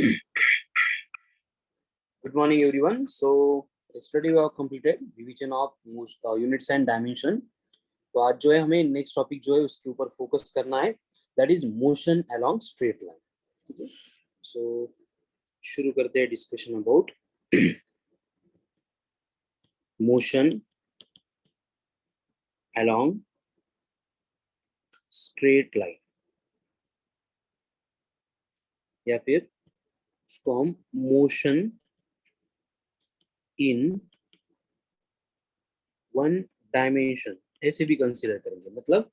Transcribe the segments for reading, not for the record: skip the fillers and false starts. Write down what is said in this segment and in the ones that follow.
Good morning, everyone. So, yesterday we have completed division of most units and dimension. तो आज जो है हमें नेक्स्ट टॉपिक जो है उसके ऊपर फोकस करना है, that is motion along straight line. ठीक है, सो शुरू करते हैं discussion about motion along straight line, या फिर उसको हम मोशन इन वन डायमेंशन ऐसे भी कंसीडर करेंगे. मतलब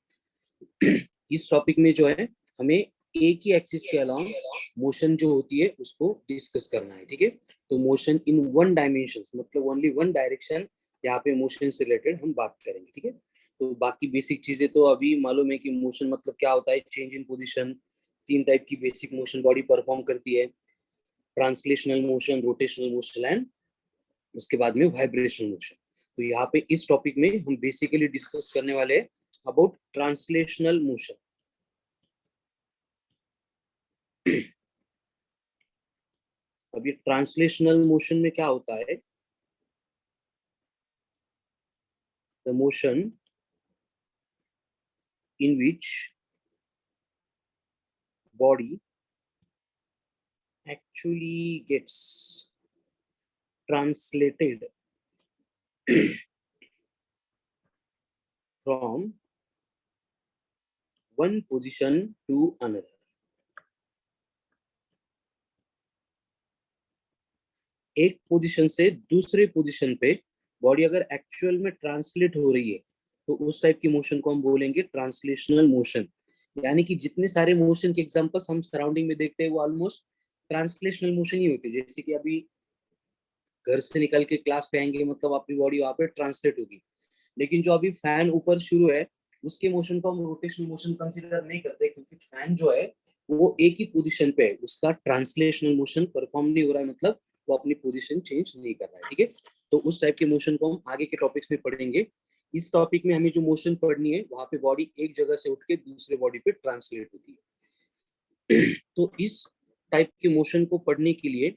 इस टॉपिक में जो है हमें एक ही एक्सिस के अलावा मोशन जो होती है उसको डिस्कस करना है. ठीक है, तो मोशन इन वन डायमेंशन मतलब ओनली वन डायरेक्शन, यहाँ पे मोशन से रिलेटेड हम बात करेंगे. ठीक है, तो बाकी बेसिक चीजें तो अभी मालूम है कि मोशन मतलब क्या होता है. चेंज इन पोजीशन, तीन टाइप की बेसिक मोशन बॉडी परफॉर्म करती है. Translational motion, rotational motion and उसके बाद में वाइब्रेशनल मोशन. तो यहाँ पे इस टॉपिक में हम बेसिकली डिस्कस करने वाले हैं अबाउट ट्रांसलेशनल मोशन. अब ये ट्रांसलेशनल मोशन में क्या होता है, the motion in which body actually gets translated from one position to another. एक पोजीशन से दूसरे पोजीशन पे बॉडी अगर एक्चुअल में ट्रांसलेट हो रही है तो उस टाइप की मोशन को हम बोलेंगे ट्रांसलेशनल मोशन. यानी कि जितने सारे मोशन के एग्जांपल्स हम सराउंडिंग में देखते हैं वो ऑलमोस्ट ट्रांसलेशनल मोशन ही होती है. जैसे कि अभी घर से निकल के क्लास पे आएंगे मतलब अपनी बॉडी वहां पे ट्रांसलेट होगी, लेकिन जो अभी फैन ऊपर शुरू है उसके मोशन को हम रोटेशनल मोशन कंसीडर नहीं करते, क्योंकि फैन जो है वो एक ही पोजीशन पे है, उसका ट्रांसलेशनल मोशन परफॉर्म नहीं हो रहा है, मतलब वो अपनी पोजीशन चेंज नहीं कर रहा है. ठीक है, तो उस टाइप के मोशन को हम आगे के टॉपिक्स में पढ़ेंगे. इस टॉपिक में हमें जो मोशन पढ़नी है वहां पे बॉडी एक जगह से उठ के दूसरे बॉडी पे ट्रांसलेट होती है. तो इस टाइप के मोशन को पढ़ने के लिए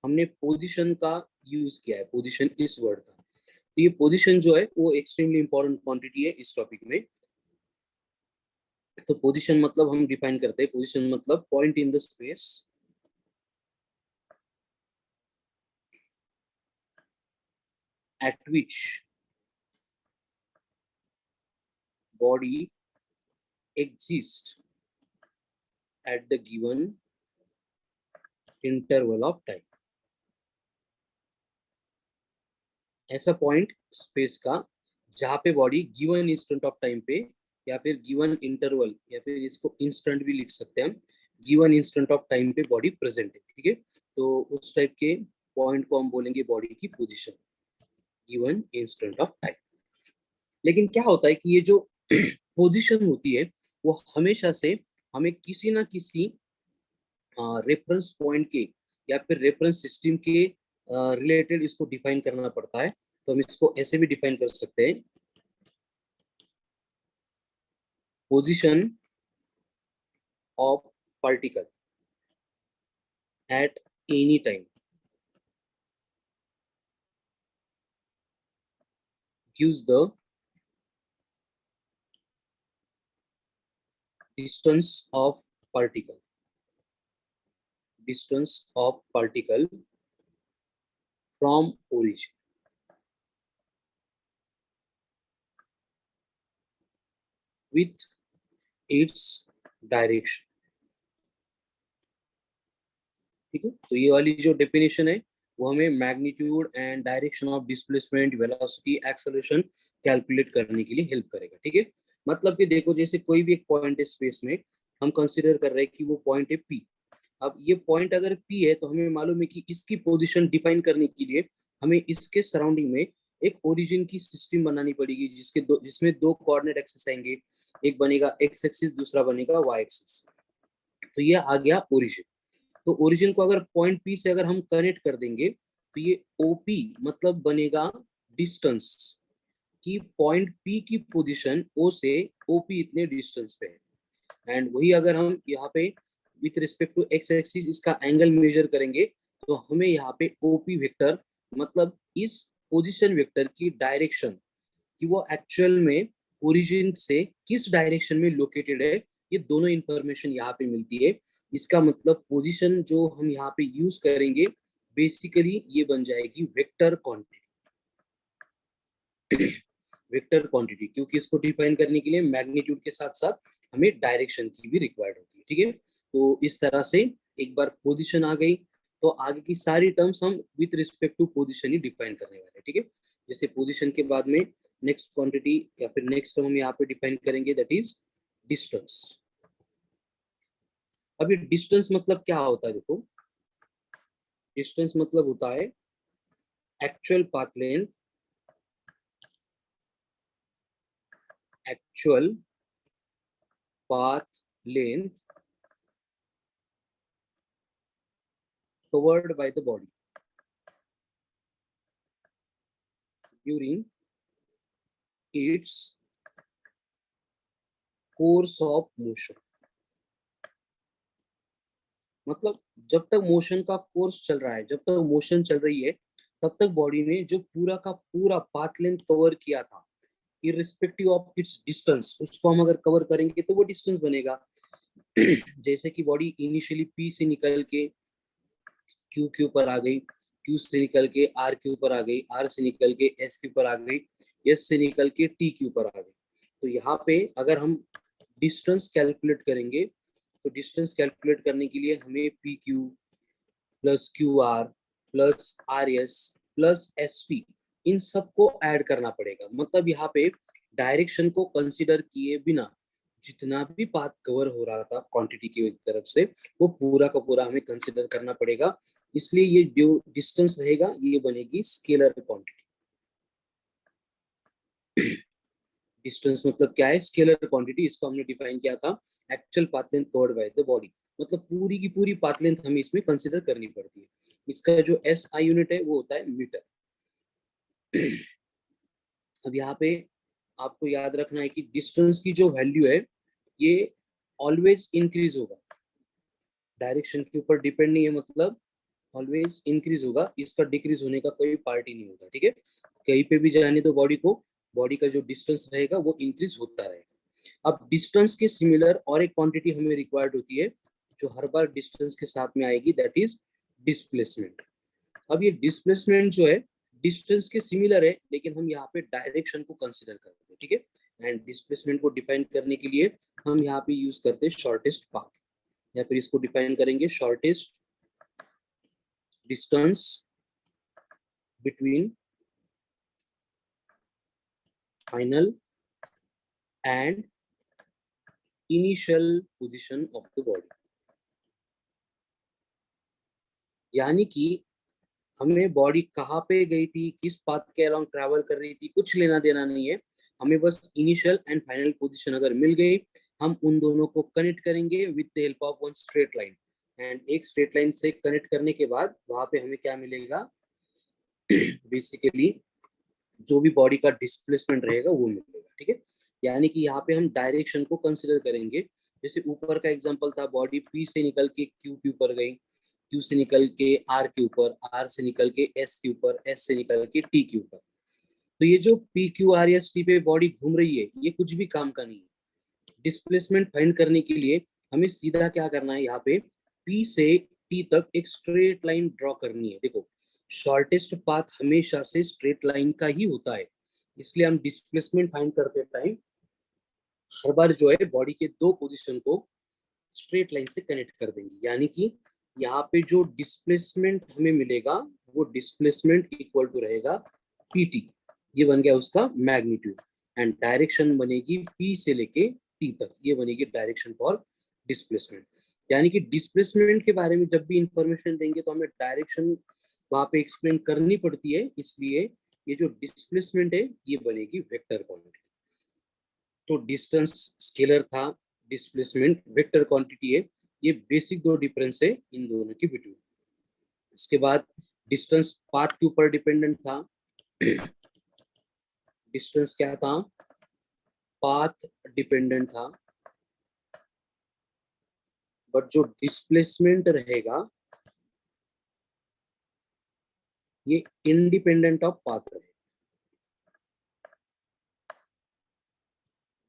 हमने पोजीशन का यूज किया है. पोजीशन इस वर्ड का, तो ये पोजीशन जो है वो एक्सट्रीमली इंपॉर्टेंट क्वांटिटी है इस टॉपिक में. तो पोजीशन मतलब हम डिफाइन करते हैं, पोजीशन मतलब point in the space at which body exists at the given interval of time. ऐसा पॉइंट स्पेस का जहां पे body given instant of time पे या फिर गिवन इंटरवल या फिर इसको इंस्टेंट भी लिख सकते हैं हम, गिवन इंस्टेंट ऑफ टाइम पे बॉडी प्रेजेंट है. ठीक है, तो उस टाइप के पॉइंट को हम बोलेंगे बॉडी की position, given instant of time. लेकिन क्या होता है कि ये जो पोजीशन होती है वो हमेशा से हमें किसी ना किसी रेफरेंस पॉइंट के या फिर रेफरेंस सिस्टम के रिलेटेड इसको डिफाइन करना पड़ता है. तो हम इसको ऐसे भी डिफाइन कर सकते हैं, position of particle at any time gives the distance of particle from origin with its direction. ठीक है, तो ये वाली जो डेफिनेशन है वो हमें magnitude and direction of displacement, velocity, acceleration calculate करने के लिए हेल्प करेगा. ठीक है, मतलब कि देखो जैसे कोई भी एक पॉइंट है स्पेस में, हम कंसीडर कर रहे हैं कि वो पॉइंट है पी. अब ये पॉइंट अगर पी है तो हमें मालूम है कि इसकी पोजीशन डिफाइन करने के लिए हमें इसके सराउंडिंग में एक ओरिजिन की सिस्टम बनानी पड़ेगी, जिसमें दो कोऑर्डिनेट एक्सिस आएंगे, एक बनेगा एक्स एक्सिस, दूसरा बनेगा वाई एक्सिस. तो ये आ गया ओरिजिन. तो ओरिजिन को अगर पॉइंट पी से अगर हम कनेक्ट कर देंगे तो ये ओपी मतलब बनेगा डिस्टेंस, कि पॉइंट पी की पोजीशन ओ से ओपी इतने डिस्टेंस पे है. एंड वही अगर हम यहाँ पे with respect to X axis इसका एंगल मेजर करेंगे तो हमें यहाँ पे ओपी वेक्टर मतलब इस पोजीशन वेक्टर की डायरेक्शन कि वो एक्चुअल में ओरिजिन से किस डायरेक्शन में लोकेटेड है, ये दोनों इंफॉर्मेशन यहाँ पे मिलती है। इसका मतलब पोजीशन जो हम यहाँ पे यूज करेंगे बेसिकली ये बन जाएगी वेक्टर क्वांटिटी। वेक्टर क्वांटिटी, क्योंकि इसको डिफाइन करने के लिए मैग्नीट्यूड के साथ साथ हमें डायरेक्शन की भी रिक्वायर्ड होती है। ठीक है, तो इस तरह से एक बार पोजीशन आ गई तो आगे की सारी टर्म्स हम विथ रिस्पेक्ट टू पोजीशन ही डिफाइन करने वाले हैं। ठीक है, जैसे पोजीशन के बाद में नेक्स्ट क्वांटिटी या फिर नेक्स्ट टर्म हम यहाँ पे डिफाइन करेंगे, दैट इज डिस्टेंस। अभी डिस्टेंस मतलब क्या होता है, देखो डिस्टेंस मतलब होता है actual path length, actual path length covered by the body during its course of motion। मतलब जब तक मोशन का कोर्स चल रहा है, जब तक मोशन चल रही है, तब तक बॉडी ने जो पूरा का पूरा पाथ लेंथ कवर किया था इररिस्पेक्टिव ऑफ इट्स डिस्टेंस, उसको हम अगर कवर करेंगे तो वो डिस्टेंस बनेगा। जैसे कि बॉडी इनिशियली पी से निकल के क्यू के ऊपर आ गई, क्यू से निकल के आर के ऊपर आ गई, आर से निकल के एस के ऊपर आ गई, एस से निकल के टी के ऊपर आ गई। तो यहाँ पे अगर हम डिस्टेंस कैलकुलेट करेंगे तो डिस्टेंस कैलकुलेट करने के लिए हमें P Q plus Q R plus R S plus S T इन सबको ऐड करना पड़ेगा। मतलब यहाँ पे डायरेक्शन को कंसिडर किए बिना जितना भी पाथ कवर हो रहा था क्वांटिटी की तरफ से वो पूरा का पूरा हमें कंसिडर करना पड़ेगा। इसलिए ये जो डिस्टेंस रहेगा ये बनेगी स्केलर क्वांटिटी। डिस्टेंस मतलब क्या है, स्केलर क्वांटिटी। इसको हमने डिफाइन किया था actual path length covered by the body, मतलब पूरी की पूरी पाथ लेंथ हमें इसमें कंसिडर करनी पड़ती है। इसका जो एस आई यूनिट है वो होता है मीटर। अब यहाँ पे आपको याद रखना है कि डिस्टेंस की जो वैल्यू है ये ऑलवेज इंक्रीज होगा, डायरेक्शन के ऊपर डिपेंड नहीं है, मतलब ऑलवेज इंक्रीज होगा, इसका डिक्रीज होने का कोई पार्ट ही नहीं होता। ठीक है, कहीं पे भी जाने तो बॉडी को, बॉडी का जो डिस्टेंस रहेगा वो इंक्रीज होता रहेगा। अब डिस्टेंस के सिमिलर और एक क्वांटिटी हमें रिक्वायर्ड होती है जो हर बार डिस्टेंस के साथ में आएगी, दैट इज डिस्प्लेसमेंट। अब ये डिस्प्लेसमेंट जो है डिस्टेंस के सिमिलर है लेकिन हम यहाँ पे डायरेक्शन को कंसिडर करते हैं। ठीक है, एंड डिस्प्लेसमेंट को डिफाइन करने के लिए हम यहाँ पे यूज करते हैं शॉर्टेस्ट पाथ, या फिर इसको डिफाइन करेंगे shortest distance between final and initial position of the body. यानी कि हमें बॉडी कहाँ पे गई थी, किस पाथ के अलोंग ट्रैवल कर रही थी, कुछ लेना देना नहीं है, हमें बस इनिशियल एंड फाइनल पोजीशन अगर मिल गई हम उन दोनों को कनेक्ट करेंगे with the help of one straight line. And एक स्ट्रेट लाइन से कनेक्ट करने के बाद वहां पे हमें क्या मिलेगा, बेसिकली जो भी बॉडी का डिस्प्लेसमेंट रहेगा वो मिलेगा। ठीक है, यानी कि यहाँ पे हम डायरेक्शन को कंसिडर करेंगे। जैसे ऊपर का एग्जांपल था, बॉडी पी से निकल के क्यू के ऊपर गई, क्यू से निकल के आर के ऊपर, आर से निकल के एस के ऊपर, एस से निकल के टी के ऊपर। तो ये जो P Q R S T पे बॉडी घूम रही है ये कुछ भी काम का नहीं है। डिस्प्लेसमेंट फाइंड करने के लिए हमें सीधा क्या करना है, यहाँ पे पी से टी तक एक स्ट्रेट लाइन ड्रॉ करनी है। देखो शॉर्टेस्ट पाथ हमेशा से स्ट्रेट लाइन का ही होता है, इसलिए हम डिस्प्लेसमेंट फाइंड करते टाइम हर बार जो है बॉडी के दो पोजीशन को स्ट्रेट लाइन से कनेक्ट कर देंगे। यानी कि यहाँ पे जो डिस्प्लेसमेंट हमें मिलेगा वो डिस्प्लेसमेंट इक्वल टू रहेगा पीटी, ये बन गया उसका मैग्नीट्यूड, एंड डायरेक्शन बनेगी पी से लेके टी तक, ये बनेगी डायरेक्शन फॉर डिस्प्लेसमेंट। यानी कि डिस्प्लेसमेंट के बारे में जब भी इंफॉर्मेशन देंगे तो हमें डायरेक्शन वहां पे एक्सप्लेन करनी पड़ती है, इसलिए ये जो डिस्प्लेसमेंट है ये बनेगी वेक्टर क्वांटिटी। तो डिस्टेंस स्केलर था, डिस्प्लेसमेंट वेक्टर क्वांटिटी है, ये बेसिक दो डिफरेंस है इन दोनों के बिटवीन। इसके बाद डिस्टेंस पाथ के ऊपर डिपेंडेंट था। डिस्टेंस क्या था, पाथ डिपेंडेंट था, बट जो डिस्प्लेसमेंट रहेगा ये इंडिपेंडेंट ऑफ पाथ रहेगा।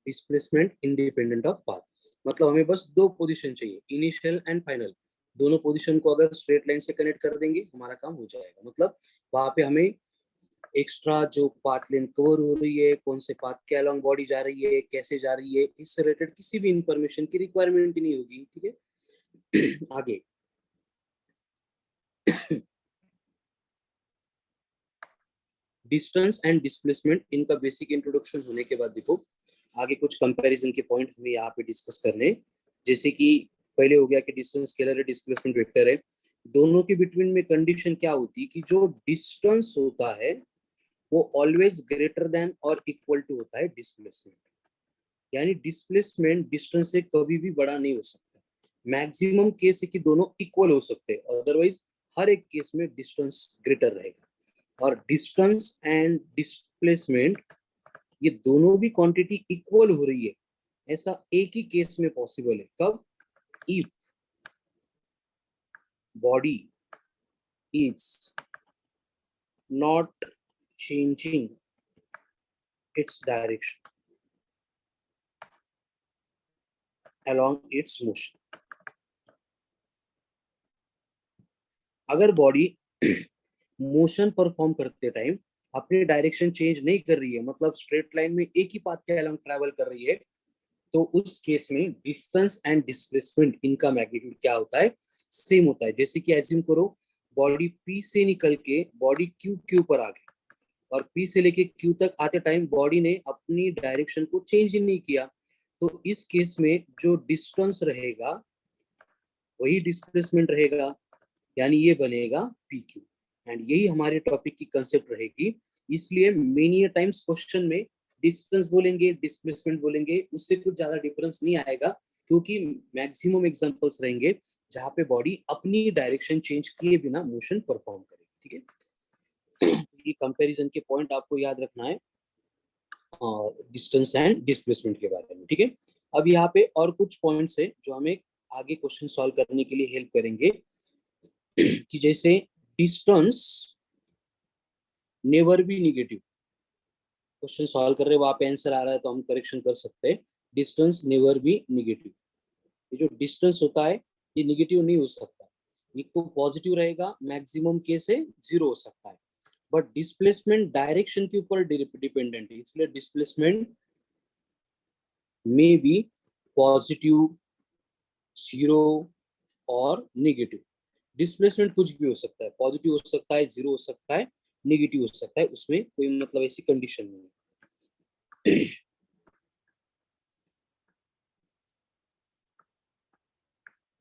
डिस्प्लेसमेंट इंडिपेंडेंट ऑफ पाथ मतलब हमें बस दो पोजीशन चाहिए, इनिशियल एंड फाइनल। दोनों पोजीशन को अगर स्ट्रेट लाइन से कनेक्ट कर देंगे हमारा काम हो जाएगा। मतलब वहां पे हमें एक्स्ट्रा जो पाथ लेंथ कवर हो रही है, कौन से पाथ के अलोंग बॉडी जा रही है, कैसे जा रही है, इससे रिलेटेड किसी भी इंफॉर्मेशन की रिक्वायरमेंट ही नहीं होगी। ठीक है आगे डिस्टेंस एंड डिस्प्लेसमेंट, इनका बेसिक इंट्रोडक्शन होने के बाद देखो आगे कुछ कंपैरिजन के पॉइंट हमें यहाँ पे डिस्कस करने। जैसे कि पहले हो गया कि डिस्टेंस स्केलर है, डिस्प्लेसमेंट वेक्टर है। दोनों के बिटवीन में कंडीशन क्या होती है कि जो डिस्टेंस होता है वो ऑलवेज ग्रेटर देन और इक्वल टू होता है डिस्प्लेसमेंट। यानी डिस्प्लेसमेंट डिस्टेंस से कभी भी बड़ा नहीं हो सकता। मैक्सिमम केस है कि दोनों इक्वल हो सकते हैं, अदरवाइज हर एक केस में डिस्टेंस ग्रेटर रहेगा। और डिस्टेंस एंड डिस्प्लेसमेंट ये दोनों भी क्वांटिटी इक्वल हो रही है, ऐसा एक ही केस में पॉसिबल है। कब? If body is not changing its direction along its motion। अगर बॉडी मोशन परफॉर्म करते टाइम अपनी डायरेक्शन चेंज नहीं कर रही है, मतलब स्ट्रेट लाइन में एक ही पाथ के अलॉन्ग ट्रैवल कर रही है, तो उस केस में डिस्टेंस एंड डिस्प्लेसमेंट इनका मैग्नीट्यूड क्या होता है? सेम होता है। जैसे कि एज्यूम करो बॉडी पी से निकल के बॉडी क्यू पर आ गई, और पी से लेके क्यू तक आते टाइम बॉडी ने अपनी डायरेक्शन को चेंज ही नहीं किया, तो इस केस में जो डिस्टेंस रहेगा वही डिस्प्लेसमेंट रहेगा, यानी ये बनेगा पी क्यू। एंड यही हमारे टॉपिक की कंसेप्ट रहेगी। इसलिए मेनी टाइम्स क्वेश्चन में डिस्टेंस बोलेंगे, डिस्प्लेसमेंट बोलेंगे, उससे कुछ ज्यादा डिफरेंस नहीं आएगा, क्योंकि मैक्सिमम एग्जांपल्स रहेंगे जहां पे बॉडी अपनी डायरेक्शन चेंज किए बिना मोशन परफॉर्म करेगी। ठीक है ये कंपैरिजन के पॉइंट आपको याद रखना है डिस्टेंस एंड डिस्प्लेसमेंट के बारे में। ठीक है, अब यहाँ पे और कुछ पॉइंट्स है जो हमें आगे क्वेश्चन सॉल्व करने के लिए हेल्प करेंगे। कि जैसे distance never be negative, question solve कर रहे वहां पे आंसर आ रहा है तो हम करेक्शन कर सकते हैं। डिस्टेंस नेवर बी निगेटिव, ये जो डिस्टेंस होता है ये निगेटिव नहीं हो सकता, ये तो पॉजिटिव रहेगा, मैक्सिमम केस से जीरो हो सकता है। बट डिस्प्लेसमेंट डायरेक्शन के ऊपर डिपेंडेंट है, इसलिए displacement may be positive, zero और निगेटिव। डिस्प्लेसमेंट कुछ भी हो सकता है, पॉजिटिव हो सकता है, जीरो हो सकता है, निगेटिव हो सकता है, उसमें कोई मतलब ऐसी कंडीशन नहीं है।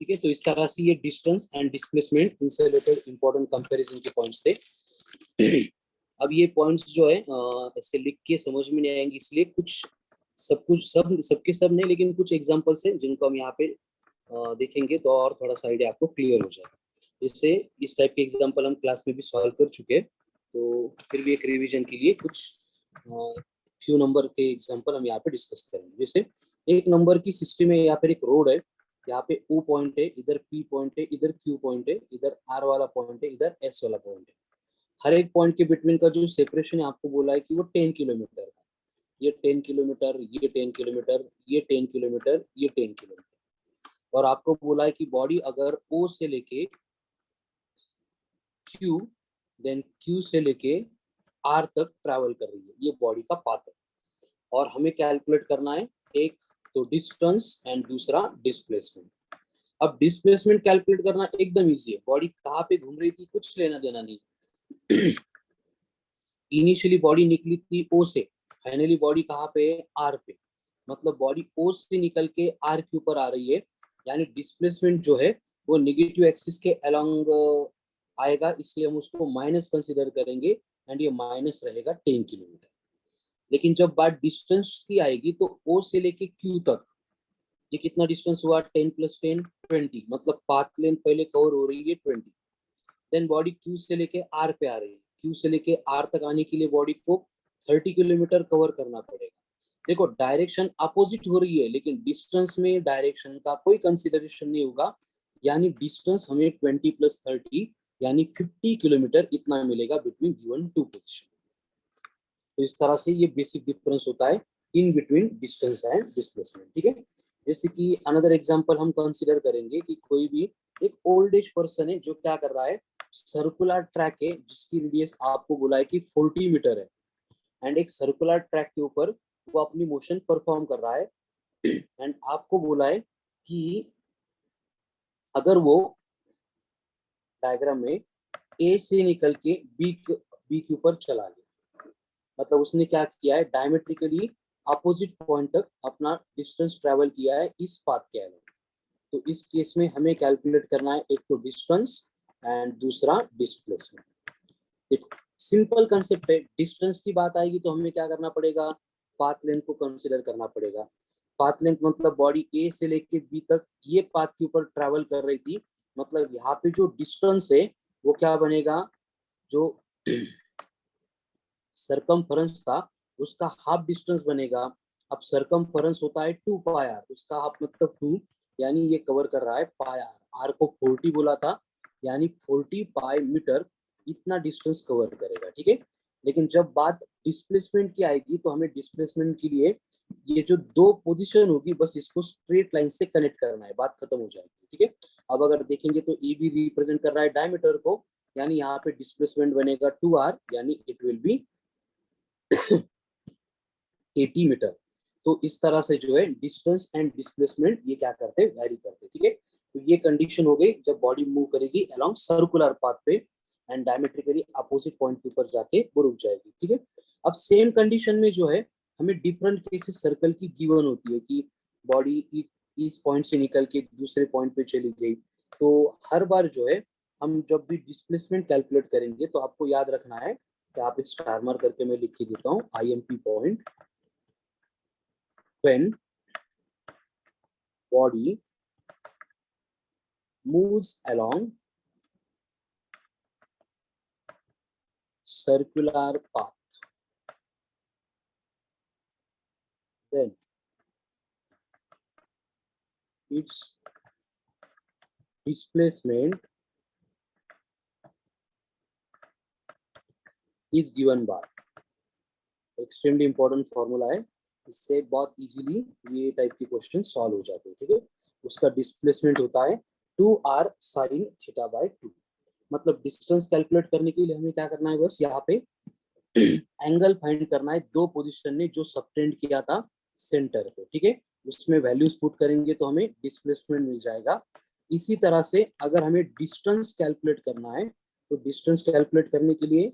ठीक है, तो इस तरह से ये डिस्टेंस एंड डिस्प्लेसमेंट इनसे रिलेटेड इंपॉर्टेंट कंपैरिजन के पॉइंट्स थे। अब ये पॉइंट्स जो है ऐसे लिख के समझ में नहीं आएंगे, इसलिए कुछ सबके सब नहीं, लेकिन कुछ एग्जांपल्स हैं जिनको हम यहाँ पे देखेंगे तो और थोड़ा सा आइडिया आपको क्लियर हो जाएगा। जैसे इस टाइप के एग्जांपल हम क्लास में भी सॉल्व कर चुके हैं, तो फिर भी एक रिवीजन के लिए कुछ फ्यू नंबर के एग्जांपल हम यहाँ पे डिस्कस करेंगे। जैसे एक नंबर की सिस्टम में यहाँ पर एक रोड है, यहाँ पे O पॉइंट है, इधर P पॉइंट है, इधर Q पॉइंट है, इधर R वाला पॉइंट है, इधर S वाला पॉइंट है। हर एक पॉइंट के बिटवीन का जो सेपरेशन है आपको बोला है कि वो 10 किलोमीटर है। ये 10 किलोमीटर, ये 10 किलोमीटर, ये 10 किलोमीटर, ये 10 किलोमीटर। और आपको बोला है कि बॉडी अगर O से लेके Q, देन Q से लेके R तक ट्रैवल कर रही है, ये बॉडी का पाथ है। और हमें कैलकुलेट करना है एक तो डिस्टेंस एंड दूसरा डिस्प्लेसमेंट। अब डिस्प्लेसमेंट कैलकुलेट करना एकदम इजी है, बॉडी कहाँ पे घूम रही थी कुछ लेना देना नहीं। इनिशियली बॉडी निकली थी O से, फाइनली बॉडी कहाँ पे है? R पे, मतलब बॉडी O से निकल के R के ऊपर आ रही है, यानी डिस्प्लेसमेंट जो है वो नेगेटिव एक्सिस के अलोंग आएगा, इसलिए हम उसको माइनस कंसीडर करेंगे एंड ये माइनस रहेगा 10 किलोमीटर। लेकिन जब बात डिस्टेंस की आएगी तो O से लेके Q तक ये कितना डिस्टेंस हुआ? 10 + 10 20, मतलब पाथ लेंथ पहले कवर हो रही है 20। देन बॉडी Q से लेके R पे आ रही है, Q से लेके R तक आने के लिए बॉडी को 30 किलोमीटर कवर करना पड़ेगा। देखो डायरेक्शन अपोजिट हो रही है, लेकिन डिस्टेंस में डायरेक्शन का कोई कंसिडरेशन नहीं होगा, यानी डिस्टेंस हमें 20 + 30 यानी 50 किलोमीटर इतना मिलेगा बिटवीन गिवन टू पोजिशन। तो इस तरह से ये बेसिक डिफरेंस होता है in between distance and displacement, ठीक है। जैसे कि अनदर एग्जांपल हम कंसीडर करेंगे कि कोई भी एक ओल्ड एज पर्सन है जो क्या कर रहा है, सर्कुलर ट्रैक है जिसकी रेडियस आपको बोला है कि 40 मीटर है, एंड एक सर्कुलर ट्रैक के ऊपर वो अपनी मोशन परफॉर्म कर रहा है, एंड आपको बोला है कि अगर वो डायग्राम में ए से निकल के बी के ऊपर चला गया, मतलब उसने क्या किया है, डायमेट्रिकली अपोजिट पॉइंट तक अपना डिस्टेंस ट्रेवल किया है इस पाथ के अलावा। तो इस केस में हमें कैलकुलेट करना है एक तो डिस्टेंस एंड दूसरा डिस्प्लेसमेंट। एक सिंपल कंसेप्ट है, डिस्टेंस की बात आएगी तो हमें क्या करना पड़ेगा, पाथ लेंथ को कंसीडर करना पड़ेगा। पाथ लेंथ मतलब बॉडी ए से लेके बी तक ये पाथ के ऊपर ट्रैवल कर रही थी, मतलब यहाँ पे जो डिस्टेंस है वो क्या बनेगा, जो सरकमफरेंस था उसका हाफ डिस्टेंस बनेगा। अब सरकमफरेंस होता है 2 पाई आर, उसका हाफ मतलब 2, यानी ये कवर कर रहा है पाई आर। आर को 40 बोला था, यानी 40 पाई मीटर इतना डिस्टेंस कवर करेगा, ठीक है। लेकिन जब बात डिस्प्लेसमेंट की आएगी तो हमें डिस्प्लेसमेंट के लिए ये जो दो पोजीशन होगी बस इसको स्ट्रेट लाइन से कनेक्ट करना है, बात खत्म हो जाएगी, ठीक है। अब अगर देखेंगे तो ए भी रिप्रेजेंट कर रहा है डायमीटर को, यानी यहाँ पे डिस्प्लेसमेंट बनेगा 2r, यानी इट विल बी 80 मीटर। तो इस तरह से जो है डिस्टेंस एंड डिस्प्लेसमेंट ये क्या करते हैं, वैरी करते हैं, ठीक है। तो ये कंडीशन हो गई जब बॉडी मूव करेगी अलोंग सर्कुलर पाथ पे एंड डायमेट्रिकली अपोजिट पॉइंट के ऊपर जाके वो रुक जाएगी, ठीक है। अब सेम कंडीशन में जो है हमें डिफरेंट केसेस सर्कल की गिवन होती है कि बॉडी इस पॉइंट से निकल के दूसरे पॉइंट पे चली गई। तो हर बार जो है हम जब भी डिस्प्लेसमेंट कैलकुलेट करेंगे तो आपको याद रखना है कि आप एक स्टार मार्क करके मैं लिख के देता हूँ, IMP point, when body moves along circular path, then its displacement is given by, extremely important formula है, इससे बहुत इजीली ये टाइप के क्वेश्चन सॉल्व हो जाते हैं, ठीक है। उसका डिस्प्लेसमेंट होता है 2r sin θ/2। मतलब डिस्टेंस कैलकुलेट करने के लिए हमें क्या करना है, बस यहाँ पे एंगल फाइंड करना है दो पोजीशन ने जो सबटेंड किया था सेंटर पे, ठीक है। उसमें वैल्यूज पुट करेंगे तो हमें डिस्प्लेसमेंट मिल जाएगा। इसी तरह से अगर हमें डिस्टेंस कैलकुलेट करना है तो डिस्टेंस कैलकुलेट करने के लिए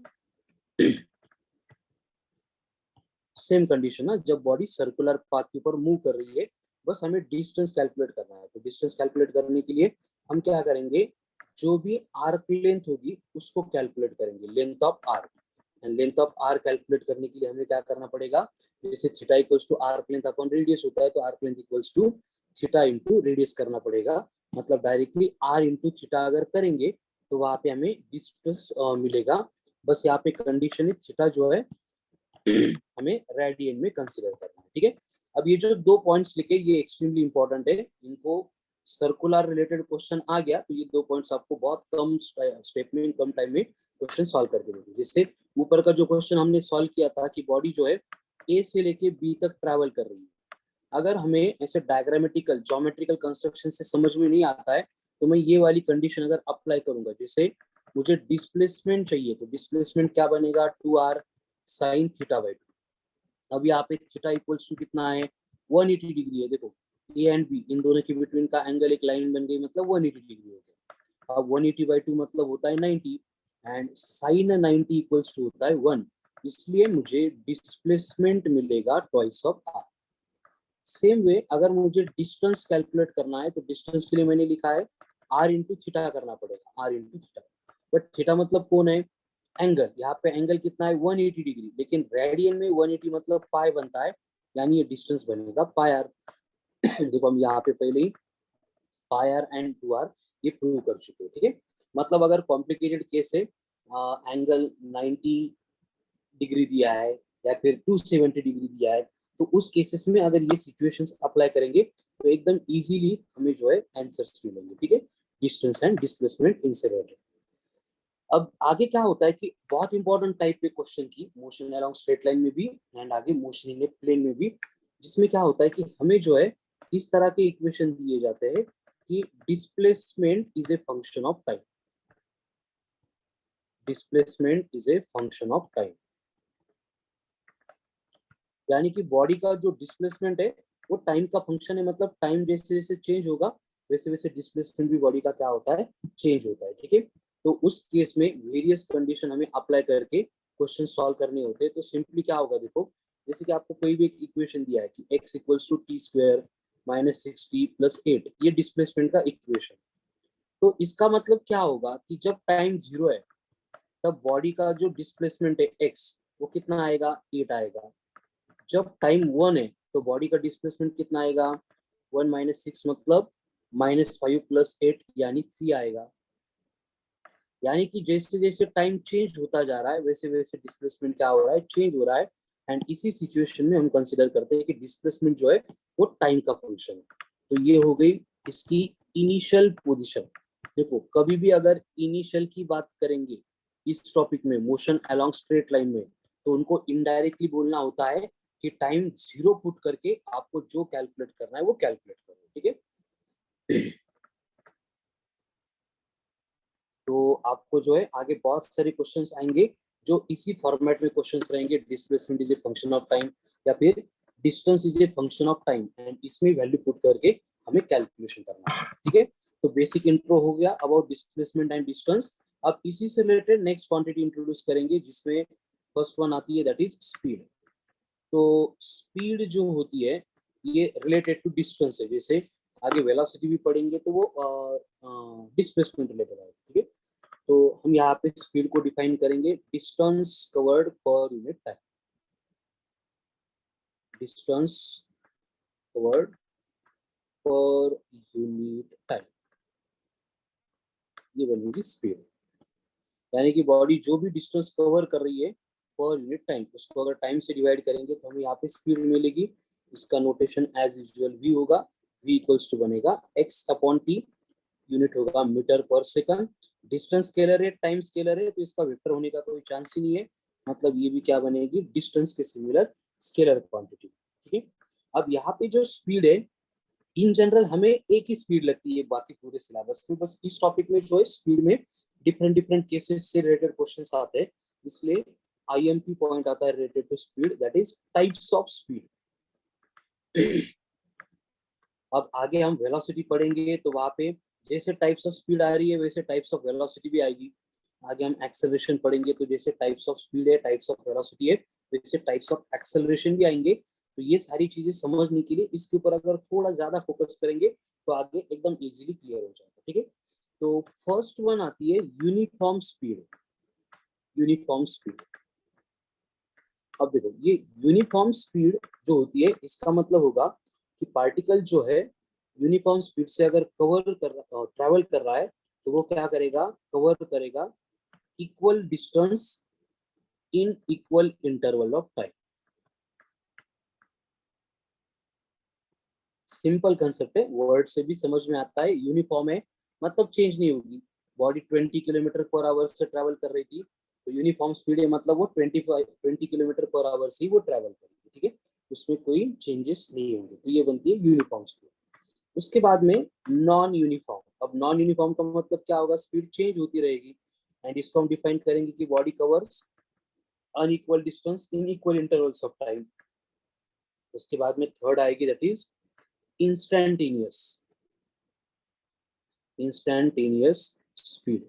सेम कंडीशन है, जब बॉडी सर्कुलर पाथ के ऊपर मूव कर रही है बस हमें डिस्टेंस कैलकुलेट करना है। तो डिस्टेंस कैलकुलेट करने के लिए हम क्या करेंगे, जो भी आर्क लेंथ होगी उसको कैलकुलेट करेंगे, length of arc. And length of arc calculate करने के लिए हमें क्या करना पड़ेगा, जैसे theta equals to arc length upon radius होता है तो arc length equals to theta into radius करना पड़ेगा। मतलब डायरेक्टली आर इंटू थीटा अगर करेंगे तो वहां पे हमें डिस्टेंस मिलेगा। बस यहाँ पे कंडीशन है थीटा जो है हमें रेडियन में कंसीडर करना है, ठीक है। अब ये जो दो पॉइंट्स लिखे ये एक्सट्रीमली इंपॉर्टेंट है, इनको सर्कुलर रिलेटेड क्वेश्चन आ गया तो ये दो पॉइंट्स आपको बहुत कम स्टेप में कम टाइम में क्वेश्चन सॉल्व करके देंगे। जिससे ऊपर का जो क्वेश्चन हमने सॉल्व किया था कि बॉडी जो है ए से लेके बी तक ट्रैवल कर रही है, अगर हमें ऐसे डायग्रामेटिकल ज्योमेट्रिकल कंस्ट्रक्शन से समझ में नहीं आता है तो मैं ये वाली कंडीशन अगर अप्लाई करूंगा, जैसे मुझे डिस्प्लेसमेंट चाहिए तो डिस्प्लेसमेंट क्या बनेगा, 2r sin θ/2। अब यहाँ पे थीटा इक्वल्स टू कितना है, 180 डिग्री है। देखो ए एंड बी इन दोनों के बिटवीन का एंगल एक लाइन बन गई, मतलब 180 डिग्री हो गया। अब 180/2 मतलब होता है 90 एंड साइन 90 इक्वल्स टू होता है 1, इसलिए मुझे डिस्प्लेसमेंट मिलेगा twice of R. Same way अगर मुझे डिस्टेंस कैलकुलेट करना है तो डिस्टेंस के लिए मैंने लिखा है आर इंटू थीटा करना पड़ेगा, R into theta. But theta मतलब कौन है, एंगल। यहाँ पे एंगल कितना है 180 डिग्री, लेकिन रेडियन में 180 मतलब पाई बनता है, यानी ये डिस्टेंस बनेगा पाई आर। देखो हम यहाँ पे पहले ही पाई आर एंड 2r ये प्रूव कर चुके हैं, ठीक है। मतलब अगर कॉम्प्लिकेटेड केस है, एंगल 90 डिग्री दिया है या फिर 270 डिग्री दिया है तो उस केसेस में अगर ये सिचुएशंस अप्लाई करेंगे तो एकदम इजीली हमें जो है आंसर्स मिलेंगे, ठीक है, डिस्टेंस एंड डिस्प्लेसमेंट इंसिडेंट। अब आगे क्या होता है कि बहुत इंपॉर्टेंट टाइप के क्वेश्चन की मोशन अलोंग स्ट्रेट लाइन में भी एंड आगे मोशन इन ए प्लेन में भी, जिसमें क्या होता है कि हमें जो है इस तरह के इक्वेशन दिए जाते हैं कि displacement is a function of time, displacement is a function of time, यानी कि बॉडी का जो डिस्प्लेसमेंट है वो टाइम का फंक्शन है, मतलब टाइम जैसे जैसे चेंज होगा वैसे वैसे डिस्प्लेसमेंट भी बॉडी का क्या होता है, चेंज होता है, ठीक है। तो उस केस में वेरियस कंडीशन हमें अप्लाई करके क्वेश्चन सॉल्व करने होते हैं। तो सिंपली क्या होगा, देखो जैसे कि आपको कोई भी एक इक्वेशन दिया है कि x equals to T square minus 6t plus 8, ये डिस्प्लेसमेंट का इक्वेशन। तो इसका मतलब क्या होगा कि जब टाइम 0 है तब बॉडी का जो डिस्प्लेसमेंट है x वो कितना आएगा, 8 आएगा। जब टाइम 1 है तो बॉडी का डिस्प्लेसमेंट कितना आएगा, 1 माइनस 6 मतलब -5 प्लस 8 यानी 3 आएगा। यानी कि जैसे जैसे टाइम चेंज होता जा रहा है वैसे वैसे डिस्प्लेसमेंट क्या हो रहा है, चेंज हो रहा है। एंड इसी सिचुएशन में हम कंसिडर करते हैं कि डिस्प्लेसमेंट जो है वो टाइम का फंक्शन है। तो ये हो गई इसकी इनिशियल पोजीशन। देखो कभी भी अगर इनिशियल की बात करेंगे इस टॉपिक में मोशन अलोंग स्ट्रेट लाइन में, तो उनको इनडायरेक्टली बोलना होता है कि टाइम 0 पुट करके आपको जो कैलकुलेट करना है वो कैलकुलेट करो, ठीक है। तो आपको जो है आगे बहुत सारे क्वेश्चंस आएंगे जो इसी फॉर्मेट में क्वेश्चंस रहेंगे, displacement is a function of time या फिर distance is a function of time, and इसमें वैल्यू पुट करके हमें कैलकुलेशन करना है, ठीक है। तो बेसिक इंट्रो हो गया अबाउट डिस्प्लेसमेंट एंड डिस्टेंस। अब इसी से रिलेटेड नेक्स्ट क्वांटिटी इंट्रोड्यूस करेंगे जिसमें फर्स्ट वन आती है दैट इज स्पीड। तो स्पीड जो होती है ये रिलेटेड टू डिस्टेंस है, जैसे आगे वेलोसिटी भी पढ़ेंगे तो वो डिस्प्लेसमेंट रिलेटेड है, ठीक है। तो हम यहाँ पे स्पीड को डिफाइन करेंगे distance covered per unit time, distance covered per unit time, ये बनेगी स्पीड। यानी कि बॉडी जो भी डिस्टेंस कवर कर रही है पर यूनिट टाइम, उसको अगर टाइम से डिवाइड करेंगे तो हमें यहाँ पे स्पीड मिलेगी। इसका नोटेशन एज यूजुअल v होगा, v इक्वल्स टू बनेगा x अपॉन टी, यूनिट होगा मीटर पर सेकंड। डिस्टेंस स्केलर है, टाइम स्केलर है, तो इसका वेक्टर होने का कोई चांस ही नहीं है, मतलब ये भी क्या बनेगी, डिस्टेंस के सिमिलर स्केलर क्वांटिटी, ठीक है। अब यहाँ पे जो स्पीड है इन जनरल हमें एक ही स्पीड लगती है बाकी पूरे सिलेबस में, बस इस टॉपिक में जो है स्पीड में डिफरेंट डिफरेंट केसेस से रिलेटेड क्वेश्चंस आते हैं, इसलिए आईएमपी पॉइंट आता है related to speed, that is types of speed. अब आगे हम वेलोसिटी पढ़ेंगे तो वहां पे जैसे टाइप्स ऑफ स्पीड आ रही है वैसे टाइप्स ऑफ वेलोसिटी भी आएगी। आगे हम एक्सेलरेशन पढ़ेंगे तो जैसे टाइप्स ऑफ स्पीड है, टाइप्स ऑफ वेलोसिटी है, वैसे टाइप्स ऑफ एक्सेलरेशन भी आएंगे। तो ये सारी चीजें समझने के लिए इसके ऊपर अगर थोड़ा ज्यादा फोकस करेंगे तो आगे एकदम इजीली क्लियर हो जाएगा, ठीक है। तो फर्स्ट वन आती है यूनिफॉर्म स्पीड, यूनिफॉर्म स्पीड। अब देखो ये यूनिफॉर्म स्पीड जो होती है इसका मतलब होगा कि पार्टिकल जो है यूनिफॉर्म स्पीड से अगर ट्रैवल कर रहा है तो वो क्या करेगा, कवर करेगा equal distance in equal interval of time. Simple concept है, वर्ड से भी समझ में आता है। यूनिफॉर्म है मतलब चेंज नहीं होगी। बॉडी 20 किलोमीटर पर आवर से ट्रैवल कर रही थी तो यूनिफॉर्म स्पीड है मतलब वो 20 किलोमीटर पर आवर से ही वो ट्रैवल करेगी, ठीक है, उसमें कोई चेंजेस नहीं होंगे, तो ये बनती है यूनिफॉर्म स्पीड। उसके बाद में नॉन यूनिफॉर्म। अब नॉन यूनिफॉर्म का मतलब क्या होगा, स्पीड चेंज होती रहेगी एंड इसको हम डिफाइन करेंगे कि body covers unequal distance in equal intervals of time. उसके बाद में थर्ड आएगी that is instantaneous, instantaneous speed.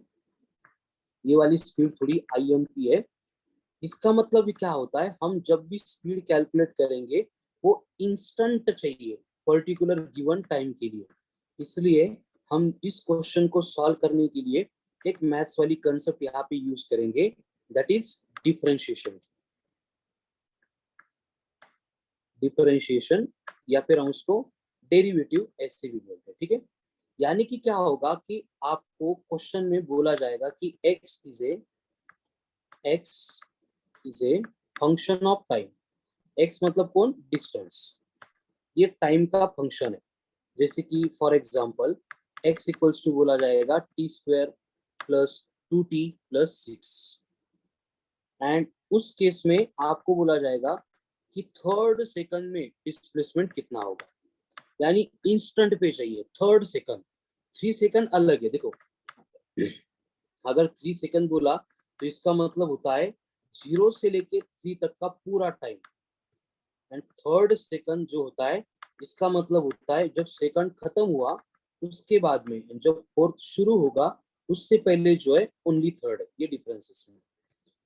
ये वाली स्पीड थोड़ी आईएमपी है। इसका मतलब भी क्या होता है, हम जब भी स्पीड कैलकुलेट करेंगे वो इंस्टेंट चाहिए पर्टिकुलर गिवन टाइम के लिए, इसलिए हम इस क्वेश्चन को सॉल्व करने के लिए एक मैथ्स वाली कंसेप्ट यहाँ पे यूज करेंगे दैट इज डिफरेंशिएशन। डिफरेंशिएशन या फिर हम उसको डेरिवेटिव ऐसे भी बोलते हैं, ठीक है। यानी कि क्या होगा कि आपको क्वेश्चन में बोला जाएगा कि x is a function of time x मतलब कौन, डिस्टेंस, ये टाइम का फंक्शन है। जैसे कि for example x equals to बोला जाएगा T square plus 2t plus 6, and उस केस में आपको बोला जाएगा कि थर्ड सेकंड में डिस्प्लेसमेंट कितना होगा, यानी इंस्टेंट पे चाहिए थर्ड सेकंड। 3 सेकंड अलग है, देखो अगर 3 सेकंड बोला तो इसका मतलब होता है 0 से लेके 3 तक का पूरा टाइम, एंड थर्ड सेकंड जो होता है इसका मतलब होता है जब सेकंड खत्म हुआ उसके बाद में, जब फोर्थ शुरू होगा उससे पहले जो है ओनली थर्ड है, ये डिफरेंस इसमें।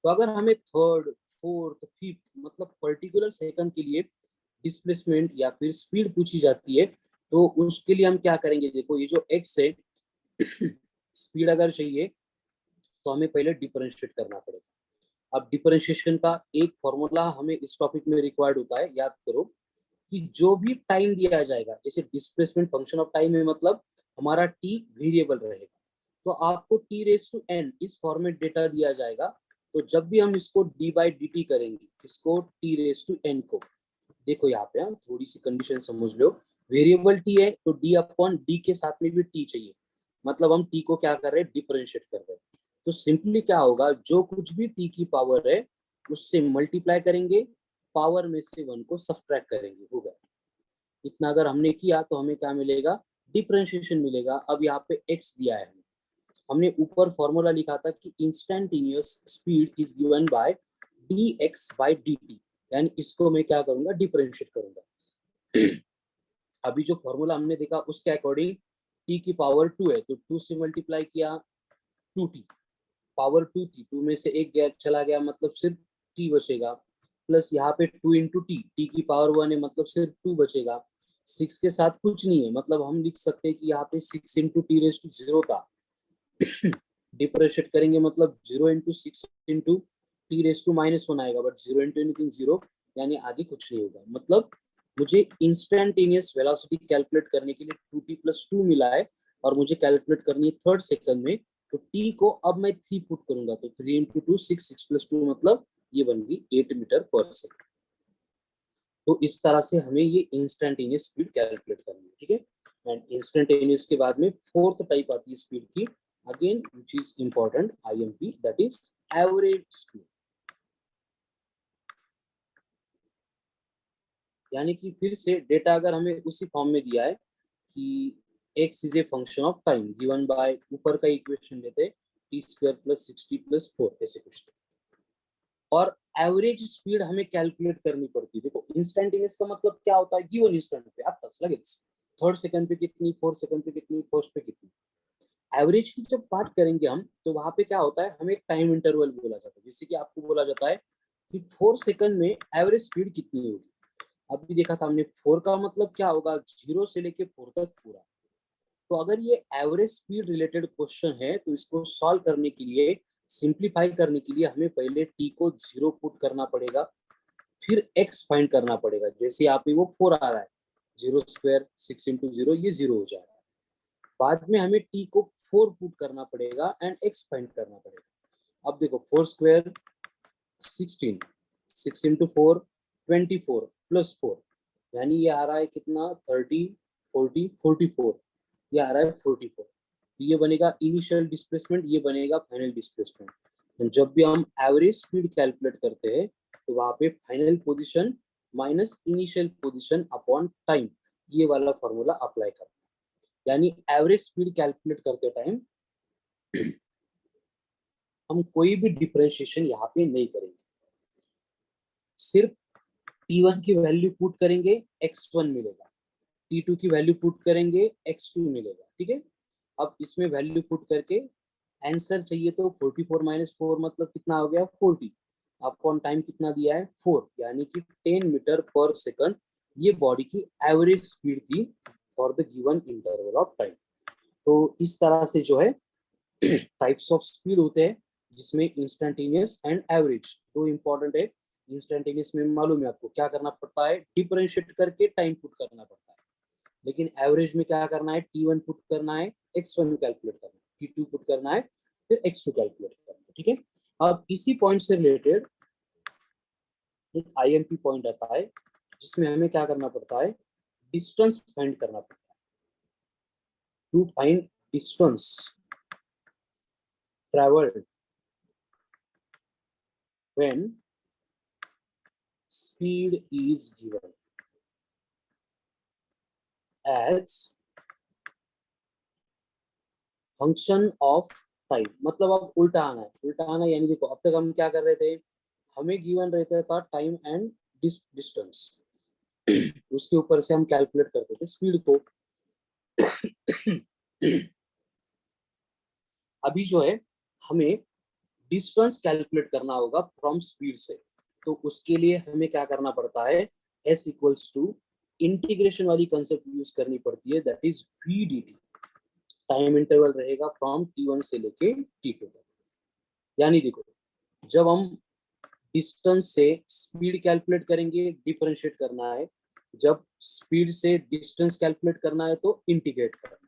तो अगर हमें थर्ड फोर्थ फिफ्थ मतलब पर्टिकुलर सेकंड के लिए डिस्प्लेसमेंट या फिर स्पीड पूछी जाती है तो उसके लिए हम क्या करेंगे, देखो ये जो एक्स है स्पीड अगर चाहिए तो हमें पहले डिफरेंशिएट करना पड़ेगा। अब डिफरेंशिएशन का एक फॉर्मूला हमें इस टॉपिक में रिक्वायर्ड होता है, याद करो कि जो भी टाइम दिया जाएगा, जैसे डिस्प्लेसमेंट फंक्शन ऑफ टाइम है मतलब हमारा टी वेरिएबल रहेगा, तो आपको टी रेस टू एन इस फॉर्मेट डेटा दिया जाएगा, तो जब भी हम इसको डी बाई डी टी करेंगे, इसको टी रेस टू एन को, देखो यहाँ पे थोड़ी सी कंडीशन समझ लो, वेरिएबल टी है तो डी अपॉन डी के साथ में भी टी चाहिए, मतलब हम टी को क्या कर रहे हैं, डिफरेंशिएट कर रहे हैं। तो सिंपली क्या होगा, जो कुछ भी टी की पावर है उससे मल्टीप्लाई करेंगे, पावर में से 1 को सब्ट्रैक्ट करेंगे, हो गया। इतना अगर हमने किया तो हमें क्या मिलेगा, डिफरेंशिएशन मिलेगा। अब यहाँ पे x दिया है, हमने ऊपर फॉर्मूला लिखा था कि instantaneous speed is given by dx by dt, यानी इसको मैं क्या करूंगा, डिफरेंशिएट करूंगा। अभी जो फॉर्मूला हमने देखा उसके अकॉर्डिंग t की पावर 2 है तो 2 से मल्टीप्लाई किया 2t, पावर 2 थी, 2 में से एक गैप चला गया मतलब सिर्फ t बचेगा, प्लस यहाँ पे 2 इंटू टी, टी की पावर 1 है मतलब सिर्फ 2 बचेगा। 6 के साथ कुछ नहीं है, मतलब हम लिख सकते हैं कि यहाँ पे 6 इंटू टी रेस टू 0 था। डिफरेंशिएट करेंगे मतलब 0 into 6 into T raise to -1 आएगा, बट 0 इंटू एनीथिंग 0, यानी आगे कुछ नहीं होगा। मतलब मुझे इंस्टेंटेनियस वेलोसिटी कैलकुलेट करने के लिए 2t प्लस 2 मिला है और मुझे कैलकुलेट करनी है थर्ड सेकंड में, तो t को अब मैं 3 पुट करूंगा, तो 3 इंटू 2 6, 6 प्लस 2 मतलब ये बन गई 8 मीटर पर सेकंड। तो इस तरह से हमें ये इंस्टेंटेनियस स्पीड कैलकुलेट करनी है, ठीक है। एंड इंस्टेंटेनियस के बाद में फोर्थ टाइप आती है स्पीड की, again which is important, IMP, that is average speed. यानी कि फिर से डेटा अगर हमें उसी फॉर्म में दिया है कि x is a function of time given by, ऊपर का इक्वेशन लेते हैं T square plus 6t plus 4, ऐसे कुछ, और एवरेज स्पीड हमें कैलकुलेट करनी पड़ती है। देखो इंस्टेंटेनियस का मतलब क्या होता है, गिवन इंस्टेंट पे आप लगे, थर्ड सेकंड पे कितनी, फोर्थ सेकंड पे कितनी, फर्स्ट पे कितनी। एवरेज की जब बात करेंगे हम तो वहां पे क्या होता है, हमें एक टाइम इंटरवल बोला जाता है, जैसे कि आपको बोला जाता है कि 4 सेकंड में एवरेज स्पीड कितनी होगी। अभी देखा था हमने 4 का मतलब क्या होगा, 0 से लेके 4 तक पूरा। तो अगर ये एवरेज स्पीड रिलेटेड क्वेश्चन है तो इसको सॉल्व करने के लिए, सिंप्लीफाई करने के लिए हमें पहले t को 0 पुट करना पड़ेगा, फिर x फाइंड करना पड़ेगा। जैसे यहाँ पे वो 4 आ रहा है, 0 स्क्वायर 6 इंटू 0, ये 0 हो जाएगा। बाद में हमें t को 4 पुट करना पड़ेगा एंड x फाइंड करना पड़ेगा। अब देखो 4 स्क्वायर 16, 6 इंटू 4 24 प्लस 4, यानी ये आ रहा है कितना, 30 40 44, ये आ रहा है 44। ये बनेगा इनिशियल डिस्प्लेसमेंट, ये बनेगा फाइनल डिस्प्लेसमेंट। जब भी हम एवरेज स्पीड कैलकुलेट करते हैं तो वहां पे final position minus initial position upon time, ये वाला फॉर्मूला अप्लाई करना, यानी एवरेज स्पीड कैलकुलेट करते टाइम हम कोई भी डिफरेंशिएशन यहाँ पे नहीं करेंगे, सिर्फ t1 की वैल्यू पुट करेंगे x1 मिलेगा, t2 की वैल्यू पुट करेंगे x2 मिलेगा, ठीक है। अब इसमें वैल्यू पुट करके आंसर चाहिए तो 44 माइनस 4 मतलब कितना हो गया, 40, अपॉन टाइम कितना दिया है 4, यानी कि 10 मीटर पर सेकंड ये बॉडी की एवरेज स्पीड थी for the given interval of time. तो इस तरह से जो है टाइप्स ऑफ स्पीड होते हैं, जिसमें इंस्टेंटेनियस एंड एवरेज दो इंपॉर्टेंट है। इंस्टेंटेनियस में मालूम है आपको क्या करना पड़ता है, डिफरेंशिएट करके टाइम पुट करना पड़ता है, लेकिन एवरेज में क्या करना है, t1 पुट करना है, x1 कैलकुलेट करना है, t2 पुट करना है, फिर x2 कैलकुलेट करना है, ठीक है। अब इसी पॉइंट से रिलेटेड एक IMP पॉइंट आता है जिसमें हमें क्या करना पड़ता है, डिस्टेंस फाइंड करना पड़ता है। To find distance travelled when speed is given as function of time. मतलब अब उल्टा आना है, उल्टा आना यानी देखो अब तक हम क्या कर रहे थे, हमें गिवन रहता था टाइम एंड डिस्टेंस, उसके ऊपर से हम कैलकुलेट करते थे स्पीड को। अभी जो है हमें डिस्टेंस कैलकुलेट करना होगा फ्रॉम स्पीड से, तो उसके लिए हमें क्या करना पड़ता है, s इक्वल्स टू इंटीग्रेशन वाली कंसेप्ट यूज करनी पड़ती है, that is v dt। Time interval रहेगा फ्रॉम t1 से लेके t2 तक। यानी देखो जब हम डिस्टेंस से स्पीड कैलकुलेट करेंगे, डिफरेंशिएट करना है, जब स्पीड से डिस्टेंस कैलकुलेट करना है तो इंटीग्रेट करना है।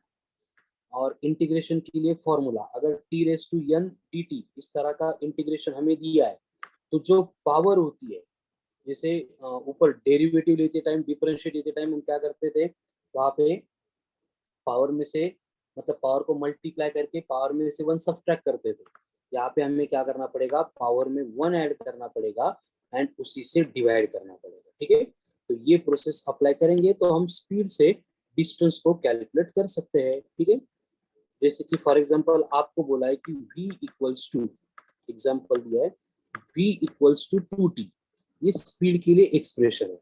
और इंटीग्रेशन के लिए फॉर्मूला, अगर t raise to n dt इस तरह का इंटीग्रेशन हमें दिया है, तो जो पावर होती है, जैसे ऊपर डेरिवेटिव लेते टाइम, डिफरेंशिएट लेते टाइम हम क्या करते थे, वहां पे पावर में से, मतलब पावर को मल्टीप्लाई करके पावर में से 1 सब्ट्रैक्ट करते थे। यहाँ पे हमें क्या करना पड़ेगा, पावर में 1 ऐड करना पड़ेगा एंड उसी से डिवाइड करना पड़ेगा। ठीक है, तो ये प्रोसेस अप्लाई करेंगे तो हम स्पीड से डिस्टेंस को कैलकुलेट कर सकते हैं। ठीक है, जैसे कि फॉर एग्जांपल आपको बोला है कि v इक्वल्स टू, एग्जांपल दिया है v इक्वल्स टू 2t, ये स्पीड के लिए एक्सप्रेशन है।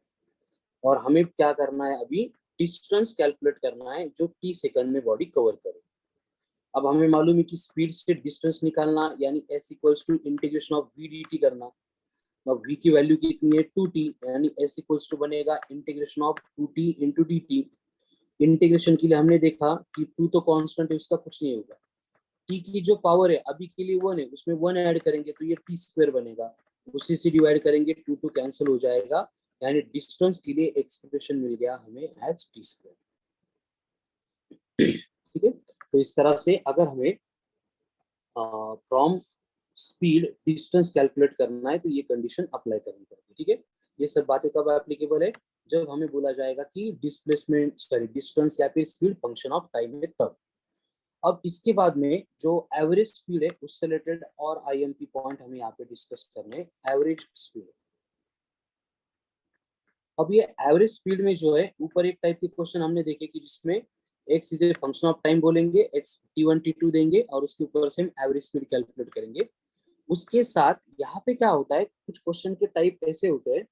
और हमें क्या करना है, अभी डिस्टेंस कैलकुलेट करना है जो t सेकंड में बॉडी कवर करे। अब हमें मालूम है कि स्पीड से डिस्टेंस निकालना यानी s equals to integration of v dt करना। अब v की वैल्यू कितनी है 2t, यानी s इक्वल्स टू बनेगा integration of 2t into dt। Integration के लिए हमने देखा कि 2 तो कांस्टेंट है, उसका कुछ नहीं होगा। t की जो पावर है अभी के लिए 1 है, उसमें 1 ऐड करेंगे तो ये t स्क्वायर बनेगा, उसी से डिवाइड करेंगे, 2 2 कैंसिल हो जाएगा, यानी डिस्टेंस के लिए एक्सप्रेशन मिल गया हमें एज t स्क्वायर। ठीक है, तो इस तरह से अगर हमें फ्रॉम स्पीड डिस्टेंस कैलकुलेट करना है तो ये कंडीशन अप्लाई करनी पड़ेगी। ठीक है, ये सब बातें कब एप्लीकेबल है, जब हमें बोला जाएगा कि डिस्प्लेसमेंट सॉरी डिस्टेंस या फिर स्पीड फंक्शन ऑफ टाइम है तब। अब इसके बाद में जो एवरेज स्पीड है उससे रिलेटेड और IMP पॉइंट हमें यहाँ पे डिस्कस करने हैं। एवरेज स्पीड, अब ये एवरेज स्पीड में जो है ऊपर एक टाइप के क्वेश्चन हमने देखे कि जिसमें x is a function of time बोलेंगे, एक्स t1 t2 देंगे और उसके ऊपर से हम एवरेज स्पीड कैलकुलेट करेंगे। उसके साथ यहाँ पे क्या होता है, कुछ क्वेश्चन के टाइप ऐसे होते हैं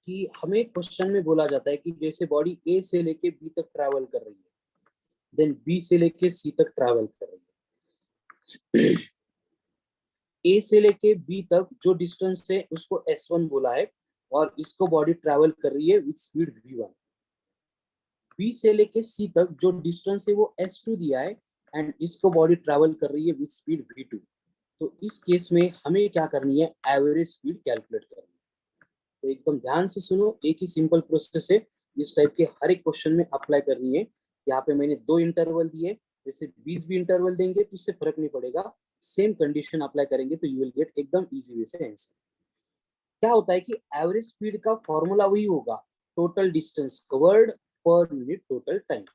कि हमें क्वेश्चन में बोला जाता है कि जैसे बॉडी ए से लेके बी तक ट्रैवल कर रही है, देन बी से लेके सी तक ट्रैवल कर रही है। ए से लेके बी तक जो डिस्टेंस है उसको s1 बोला है और इसको बॉडी ट्रैवल कर रही है विद स्पीड v1। बी से लेके सी तक जो डिस्टेंस है वो s2 दिया है एंड इसको बॉडी ट्रैवल कर रही है विद स्पीड v2। तो इस केस में हमें क्या करनी है, एवरेज स्पीड कैलकुलेट करनी है। तो एकदम ध्यान से सुनो, एक ही सिंपल प्रोसेस है, इस टाइप के हर एक क्वेश्चन में अप्लाई करनी है। यहाँ पे मैंने 2 इंटरवल दिए, जैसे 20 भी इंटरवल देंगे तो उससे फर्क नहीं पड़ेगा, सेम कंडीशन अप्लाई करेंगे तो यू विल गेट एकदम इजी वे से आंसर। क्या होता है कि एवरेज स्पीड का फॉर्मूला वही होगा, total distance covered per unit total time,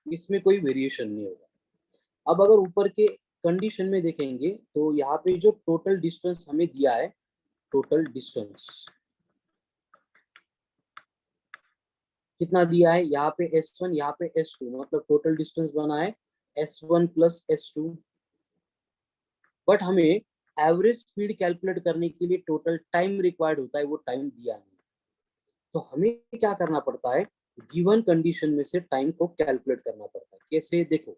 इसमें कोई वेरिएशन नहीं होगा। अब अगर ऊपर के कंडीशन में देखेंगे तो यहाँ पे जो टोटल डिस्टेंस हमें दिया है, टोटल डिस्टेंस कितना दिया है, यहाँ पे s1 यहाँ पे s2, मतलब टोटल डिस्टेंस बना है s1 प्लस s2। बट हमें एवरेज स्पीड कैलकुलेट करने के लिए टोटल टाइम रिक्वायर्ड होता है, वो टाइम दिया नहीं। तो हमें क्या करना पड़ता है, गिवन कंडीशन में से टाइम को कैलकुलेट करना पड़ता है। कैसे, देखो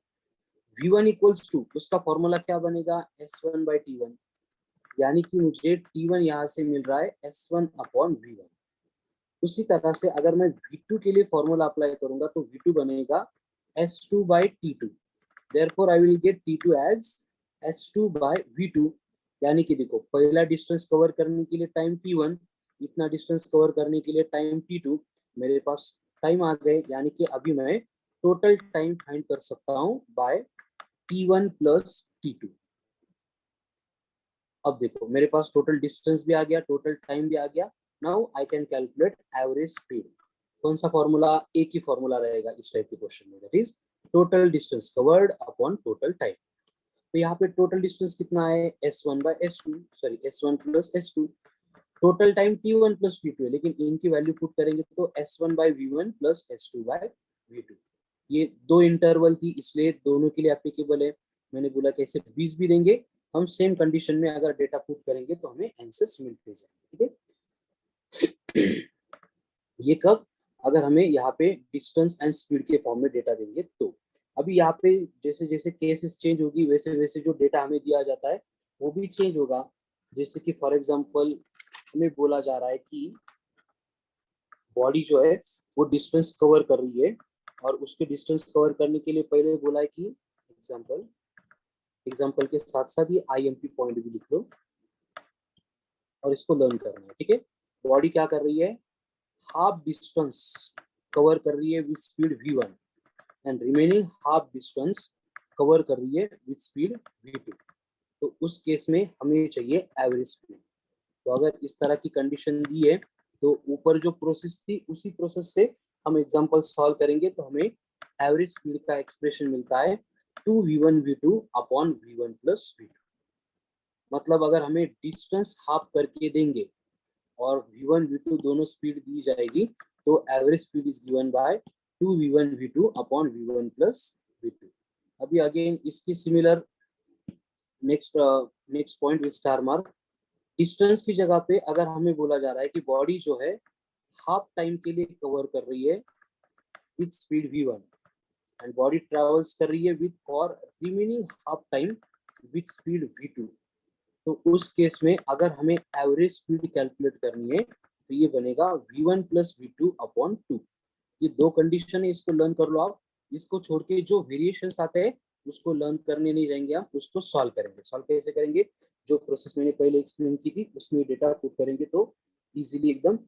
v1 इक्वल्स टू, उसका फॉर्मूला क्या बनेगा, s1 बाई t1, यानी कि मुझे t1 यहाँ से मिल रहा है s1 अपॉन v1। उसी तरह से अगर मैं v2 के लिए फॉर्मूला अप्लाई करूंगा तो v2 बनेगा s2 by t2, therefore I will get t2 as s2 by v2। यानी कि देखो पहला डिस्टेंस कवर करने के लिए टाइम t1, इतना डिस्टेंस कवर करने के लिए टाइम t2, मेरे पास टाइम आ गए, यानी कि अभी मैं टोटल टाइम फाइंड कर सकता हूँ बाय t1 प्लस t2। अब देखो मेरे पास टोटल डिस्टेंस भी आ गया, टोटल टाइम भी आ गया। Now I can calculate average speed. कौन सा फॉर्मूला? एक ही फॉर्मूला रहेगा इस टाइप के क्वेश्चन में, that is total distance covered upon total time. तो यहाँ पे टोटल डिस्टेंस कितना है? S1 by S2, sorry S1 plus S2। Total time T1 plus T2 है, लेकिन इनकी वैल्यू पुट करेंगे तो S1 bye V1 plus S2 bye V2। ये दो इंटरवल थी इसलिए दोनों के लिए एप्लीकेबल है। मैंने बोला कि ऐसे 20 भी देंगे, हम सेम कंडीशन में अगर डेटा पुट करेंगे तो हमें आंसर्स मिलते जाएंगे। ठीक है। ये कब? अगर हमें यहाँ पे डिस्टेंस एंड स्पीड के फॉर्म में डेटा देंगे तो। अभी यहाँ पे जैसे जैसे केसेस चेंज होगी वैसे वैसे जो डेटा हमें दिया जाता है वो भी चेंज होगा। जैसे कि फॉर एग्जांपल हमें बोला जा रहा है कि बॉडी जो है वो डिस्टेंस कवर कर रही है, और उसके डिस्टेंस कवर करने के लिए पहले बोला है कि एग्जांपल एग्जांपल के साथ साथ ये IMP पॉइंट भी लिख लो और इसको लर्न करना है। ठीक है। बॉडी क्या कर रही है? हाफ डिस्टेंस कवर कर रही है with speed V1 and remaining half distance cover कर रही है विद स्पीड V2। तो उस केस में हमें चाहिए एवरेज स्पीड। तो अगर इस तरह की कंडीशन दी है तो ऊपर जो प्रोसेस थी उसी प्रोसेस से हम एग्जांपल सॉल्व करेंगे तो हमें एवरेज स्पीड का एक्सप्रेशन मिलता है 2v1 v2 upon v1 plus v2। मतलब अगर हमें डिस्टेंस हाफ करके देंगे और v1 v2 दोनों स्पीड दी जाएगी तो average speed is given bye 2v1 v2 upon v1 plus v2। अभी अगेन इसकी similar next next point with star mark. Distance की जगह पे अगर हमें बोला जा रहा है कि बॉडी जो है हाफ टाइम के लिए कवर कर रही है with speed v1 and body travels कर रही है with for remaining half time with speed v2। तो उस केस में अगर हमें एवरेज स्पीड कैलकुलेट करनी है तो ये बनेगा v1 प्लस v2 अपॉन 2। ये दो कंडीशन है, इसको लर्न कर लो आप। इसको छोड़ के जो वेरिएशंस आते हैं उसको लर्न करने नहीं रहेंगे, आप उसको सॉल्व करेंगे। सॉल्व कैसे करेंगे? जो प्रोसेस मैंने पहले एक्सप्लेन की थी उसमें डेटा पुट करेंगे तो इजीली एकदम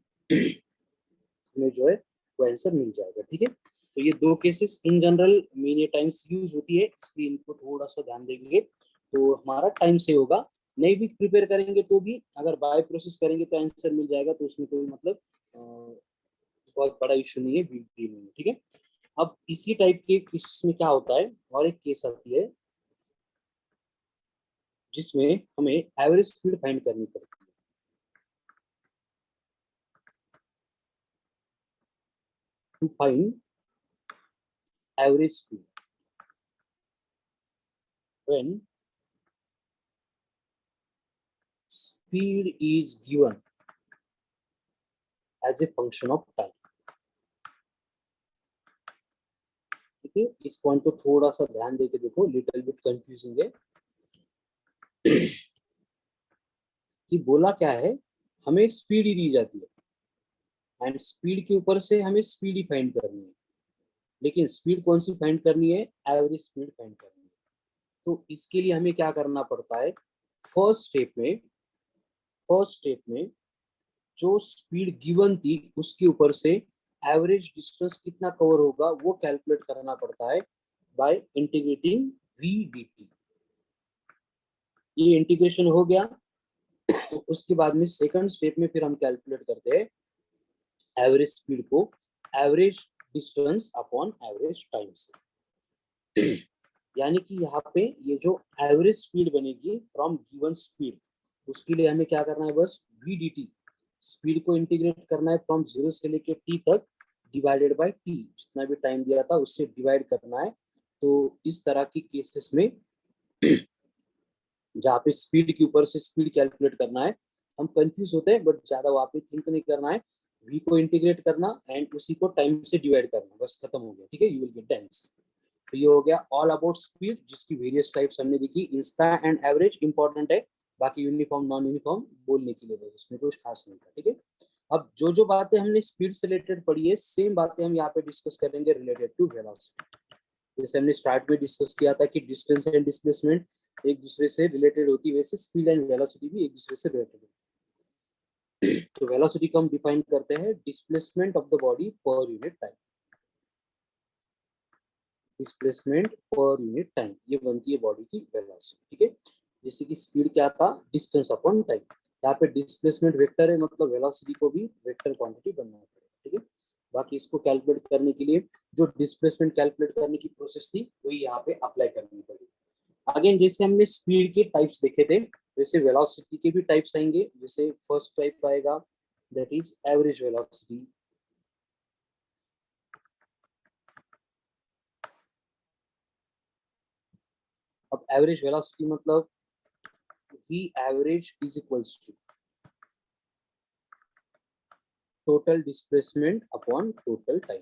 हमें जो है वो आंसर मिल जाएगा। ठीक है। तो ये दो cases in general many times use होती है, इसलिए इनको थोड़ा सा ध्यान देंगे तो हमारा टाइम से होगा। नहीं भी प्रिपेयर करेंगे तो भी अगर बाय प्रोसेस करेंगे तो आंसर मिल जाएगा, तो उसमें कोई मतलब बहुत बड़ा इशू नहीं है, बिग डील नहीं है। ठीक है। अब इसी टाइप के केसेस में क्या होता है, और एक केस आती है जिसमें हमें एवरेज स्पीड फाइंड करनी पड़ती है। To find average speed when speed is given as a function of time। ठीक है। इस पॉइंट को थोड़ा सा ध्यान देके देखो, लिटिल बिट कंफ्यूजिंग है। कि बोला क्या है, हमें स्पीड ही दी जाती है एंड स्पीड के ऊपर से हमें स्पीड ही फाइंड करनी है, लेकिन स्पीड कौन सी फाइंड करनी है? एवरेज स्पीड फाइंड करनी है। तो इसके लिए हमें क्या करना पड़ता है? फर्स्ट स्टेप में फर्स्ट स्टेप में जो स्पीड गिवन थी उसके ऊपर से एवरेज डिस्टेंस कितना कवर होगा वो कैलकुलेट करना पड़ता है बाय इंटीग्रेटिंग v dt। ये इंटीग्रेशन हो गया तो उसके बाद में सेकंड स्टेप में फिर हम कैलकुलेट करते हैं एवरेज स्पीड को average distance upon average time से। यानी कि यहाँ पे ये जो एवरेज स्पीड बनेगी फ्रॉम गिवन स्पीड, उसके लिए हमें क्या करना है? बस v dt स्पीड को इंटीग्रेट करना है फ्रॉम 0 से लेके t तक डिवाइडेड बाय t, जितना भी टाइम दिया था उससे डिवाइड करना है। तो इस तरह की केसेस में जहाँ पे स्पीड के ऊपर से स्पीड कैलकुलेट करना है हम कंफ्यूज होते हैं, बट ज्यादा वहाँ पे थिंक नहीं करना है। v को इंटीग्रेट करना एंड उसी को टाइम से डिवाइड करना, बस खत्म हो गया। ठीक है। You will get the answer. तो ये हो गया ऑल अबाउट स्पीड, जिसकी वेरियस टाइप्स हमने देखी। इंस्टा एंड एवरेज इंपॉर्टेंट है, बाकी यूनिफॉर्म नॉन यूनिफॉर्म बोलने के लिए बस, इसमें कुछ खास नहीं था। ठीक है। अब जो जो बातें हमने स्पीड से रिलेटेड पढ़ी है सेम बातें हम यहाँ पे डिस्कस करेंगे रिलेटेड टू वेलोसिटी। जैसे हमने स्टार्ट में डिस्कस किया था कि डिस्टेंस एंड डिस्प्लेसमेंट एक दूसरे से रिलेटेड होती है, वैसे स्पीड एंड वेलोसिटी भी एक दूसरे से रिलेटेड होती है। तो वेलोसिटी को हम डिफाइन करते हैं displacement of the body per unit time. Displacement per unit time ये बनती है बॉडी की वेलोसिटी। ठीक है। जैसे कि स्पीड क्या था, डिस्टेंस अपॉन टाइम। यहाँ पे डिस्प्लेसमेंट वेक्टर है, मतलब वेलोसिटी को भी वेक्टर क्वांटिटी बनना पड़ेगा, ठीक है। बाकी इसको कैलकुलेट करने के लिए जो डिस्प्लेसमेंट कैलकुलेट करने की प्रोसेस थी वही यहाँ पे अप्लाई करनी पड़ेगी। अगेन जैसे हमने स्पीड के टाइप्स देखे थे, वैसे वेलोसिटी के भी टाइप्स आएंगे। जैसे फर्स्ट टाइप आएगा दैट इज एवरेज वेलोसिटी। अब एवरेज वेलोसिटी मतलब v average is equals to total displacement upon total time.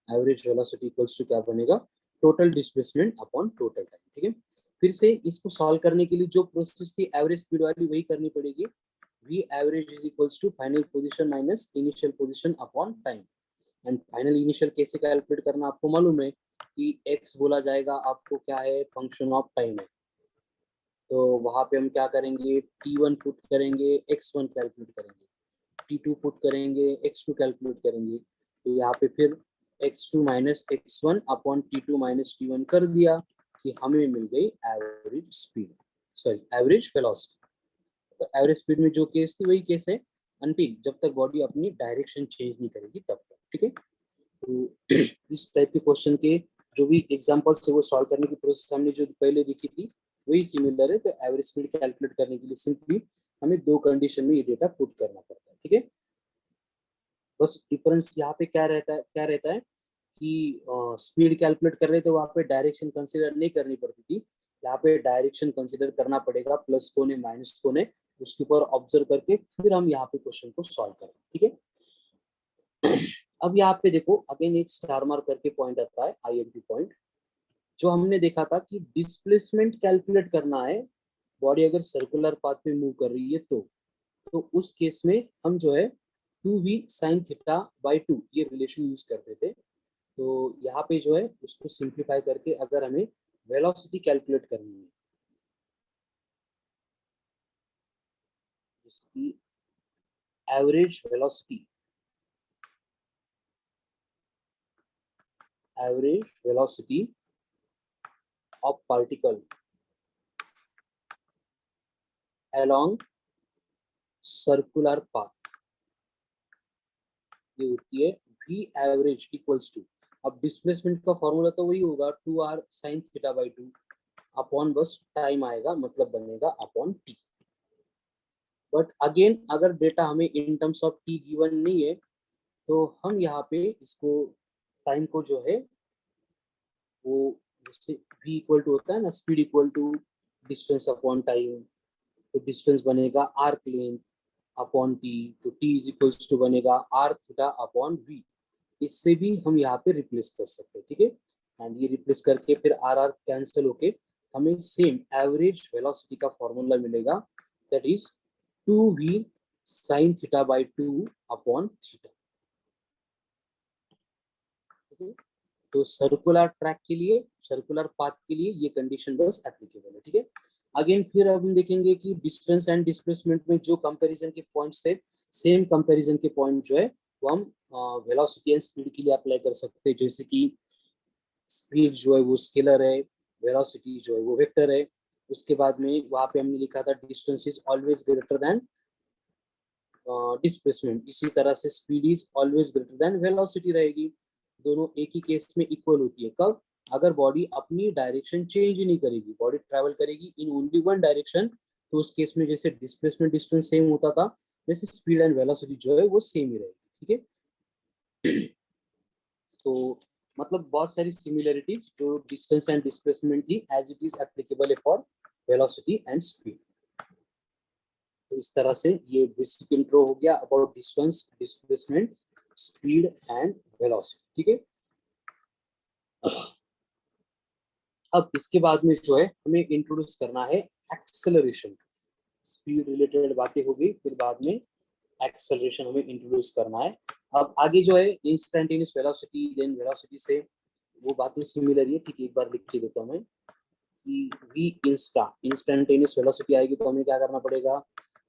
Average velocity equals to क्या बनेगा, total displacement upon total time, ठीक है। फिर से इसको सॉल्व करने के लिए जो प्रोसेस थी एवरेज स्पीड वाली वही करनी पड़ेगी। v average is equals to final position minus initial position upon time. And final initial कैसे कैलकुलेट करना आपको मालूम है कि x बोला जाएगा आपको क्या है, फंक्शन ऑफ टाइम है। तो वहां पे हम क्या करेंगे, t1 पुट करेंगे, x1 कैलकुलेट करेंगे, t2 पुट करेंगे, x2 कैलकुलेट करेंगे। तो यहाँ पे फिर x2 minus x1 upon t2 minus t1 कर दिया कि हमें मिल गई average speed, sorry average velocity. तो एवरेज स्पीड में जो केस थी वही केस है अनटिल जब तक बॉडी अपनी डायरेक्शन चेंज नहीं करेगी तब तक, ठीक है। तो इस टाइप के क्वेश्चन के जो भी एग्जांपल्स है वो सॉल्व करने की प्रोसेस हमने जो पहले देखी थी वही सिमिलर है। तो एवरेज स्पीड कैलकुलेट करने के लिए सिंपली हमें दो कंडीशन में ये डेटा पुट करना पड़ता है, ठीक है। बस डिफरेंस यहाँ पे क्या रहता है कि स्पीड कैलकुलेट कर रहे थे वहाँ पे डायरेक्शन कंसिडर नहीं करनी पड़ती थी। यहाँ पे डायरेक्शन कंसिडर करना पड़ेगा, प्लस कोने माइनस कोने उसके ऊपर ऑब्जर्व करके फिर हम यहाँ पे क्वेश्चन को सॉल्व करें, ठीक है। अब यहाँ पे देखो अगेन एक स्टार मार्क करके पॉइंट आता है, IMP पॉइंट। जो हमने देखा था कि डिस्प्लेसमेंट कैलकुलेट करना है, बॉडी अगर सर्कुलर पाथ में मूव कर रही है तो उस केस में हम जो है 2v sin थीटा बाई 2 ये रिलेशन यूज करते थे। तो यहाँ पे जो है उसको सिंप्लीफाई करके अगर हमें वेलोसिटी कैलकुलेट करनी है, जिसकी average velocity of particle along circular path, ये होती है v एवरेज इक्वल्स टू, अब डिस्प्लेसमेंट का फॉर्मूला तो वही होगा 2r sin theta by 2 upon बस टाइम आएगा मतलब बनेगा अपॉन t। बट अगेन अगर डेटा हमें in terms of t given नहीं है तो हम यहाँ पे इसको टाइम को जो है वो जैसे v इक्वल टू होता है ना, speed equal to distance upon time, तो डिस्टेंस बनेगा आर्क लेंथ अपॉन टी, तो टी इज इक्वल्स टू बनेगा आर थीटा अपॉन वी। इससे भी हम यहाँ पे रिप्लेस कर सकते हैं, ठीक है। एंड ये रिप्लेस करके फिर आर आर कैंसिल होके हमें सेम एवरेज वेलोसिटी का फॉर्मूला मिलेगा that is 2v sin theta by 2 upon theta, ठीक है। तो सर्कुलर ट्रैक के लिए, सर्कुलर पाथ के लिए ये कंडीशन बस एप्लीकेबल है, ठीक है। अगेन फिर अब हम देखेंगे कि डिस्टेंस एंड डिस्प्लेसमेंट में जो कंपैरिजन के पॉइंट्स थे सेम कंपैरिजन के पॉइंट जो है वो हम वेलोसिटी एंड स्पीड के लिए अप्लाई कर सकते हैं। जैसे कि स्पीड जो है वो स्केलर है, वेलोसिटी जो है वो वेक्टर है। उसके बाद में वहां पे हमने लिखा था distance is always greater than displacement, इसी तरह से speed is always greater than velocity रहेगी। दोनों एक ही केस में इक्वल होती है, कब, अगर बॉडी अपनी डायरेक्शन चेंज ही नहीं करेगी, बॉडी ट्रैवल करेगी इन ओनली वन डायरेक्शन, तो उस केस में जैसे डिस्प्लेसमेंट डिस्टेंस सेम होता था वैसे स्पीड एंड वेलोसिटी जो है वो सेम ही रहेगी, ठीक है। तो मतलब बहुत सारी सिमिलरिटीज जो डिस्टेंस एंड डिस्प्लेसमेंट थी as it is applicable for velocity and speed. तो इस तरह से ये बेसिक इंट्रो हो गया about distance, displacement, speed and velocity, ठीक है। अब इसके बाद में जो है हमें इंट्रोड्यूस करना है एक्सेलरेशन। स्पीड रिलेटेड बातें होगी, फिर बाद में एक्सेलरेशन हमें इंट्रोड्यूस करना है। अब आगे जो है इंस्टेंटेनियस वेलोसिटी देन वेलोसिटी से वो बातें सिमिलर है, ठीक है। एक बार लिख के देता हूँ मैं कि v इंस्टेंटेनियस वेलोसिटी आएगी तो हमें क्या करना पड़ेगा,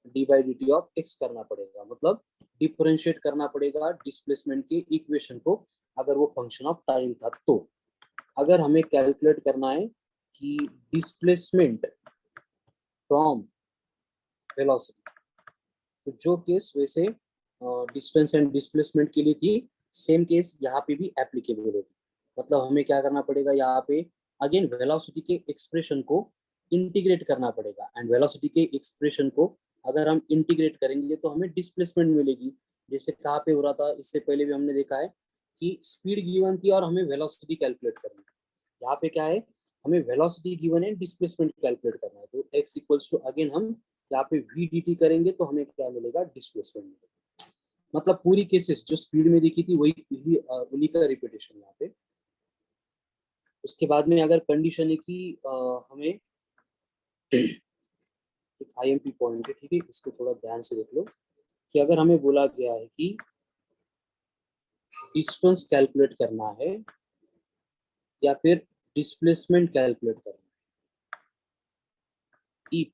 D by D T of x करना पड़ेगा, मतलब डिफरेंशिएट करना पड़ेगा डिस्प्लेसमेंट के इक्वेशन को अगर वो फंक्शन ऑफ टाइम था तो। अगर हमें कैलकुलेट करना है कि डिस्प्लेसमेंट फ्रॉम वेलोसिटी, तो जो केस वैसे डिस्टेंस एंड डिस्प्लेसमेंट के लिए थी, सेम केस यहाँ पे भी एप्लीकेबल होगी। मतलब हमें क्या करना पड़ेगा, यहाँ पे अगेन वेलोसिटी के एक्सप्रेशन को इंटीग्रेट करना पड़ेगा, एंड वेलोसिटी के एक्सप्रेशन को अगर हम इंटीग्रेट करेंगे तो हमें डिस्प्लेसमेंट मिलेगी। जैसे कहाँ पे हो रहा था, इससे पहले भी हमने देखा है कि स्पीड गिवन थी और हमें वेलोसिटी कैलकुलेट करनी है। यहाँ पे क्या है, हमें वेलोसिटी गिवन है, डिस्प्लेसमेंट कैलकुलेट करना है। तो x इक्वल्स टू अगेन हम यहाँ पे v dt करेंगे तो हमें क्या मिलेगा, डिस्प्लेसमेंट मिलेगा। मतलब पूरी केसेस जो स्पीड में देखी थी वही उन्हीं का रिपीटेशन यहाँ पे। उसके बाद में अगर कंडीशन है कि हमें एक IMP पॉइंट है, ठीक है, इसको थोड़ा ध्यान से देख लो कि अगर हमें बोला गया है कि डिस्टेंस कैलकुलेट करना है या फिर डिस्प्लेसमेंट कैलकुलेट करना है, इफ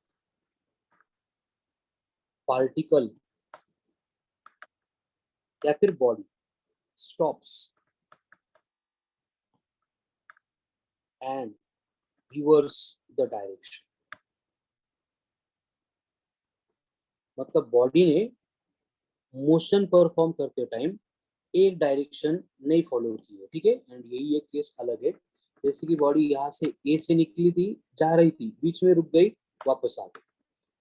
पार्टिकल या फिर body stops and reverse the direction, मतलब बॉडी ने मोशन परफॉर्म करते टाइम एक डायरेक्शन नहीं फॉलो की है, ठीक है, एंड यही एक केस अलग है। जैसे कि बॉडी यहाँ से ए से निकली थी, जा रही थी, बीच में रुक गई, वापस आ गई,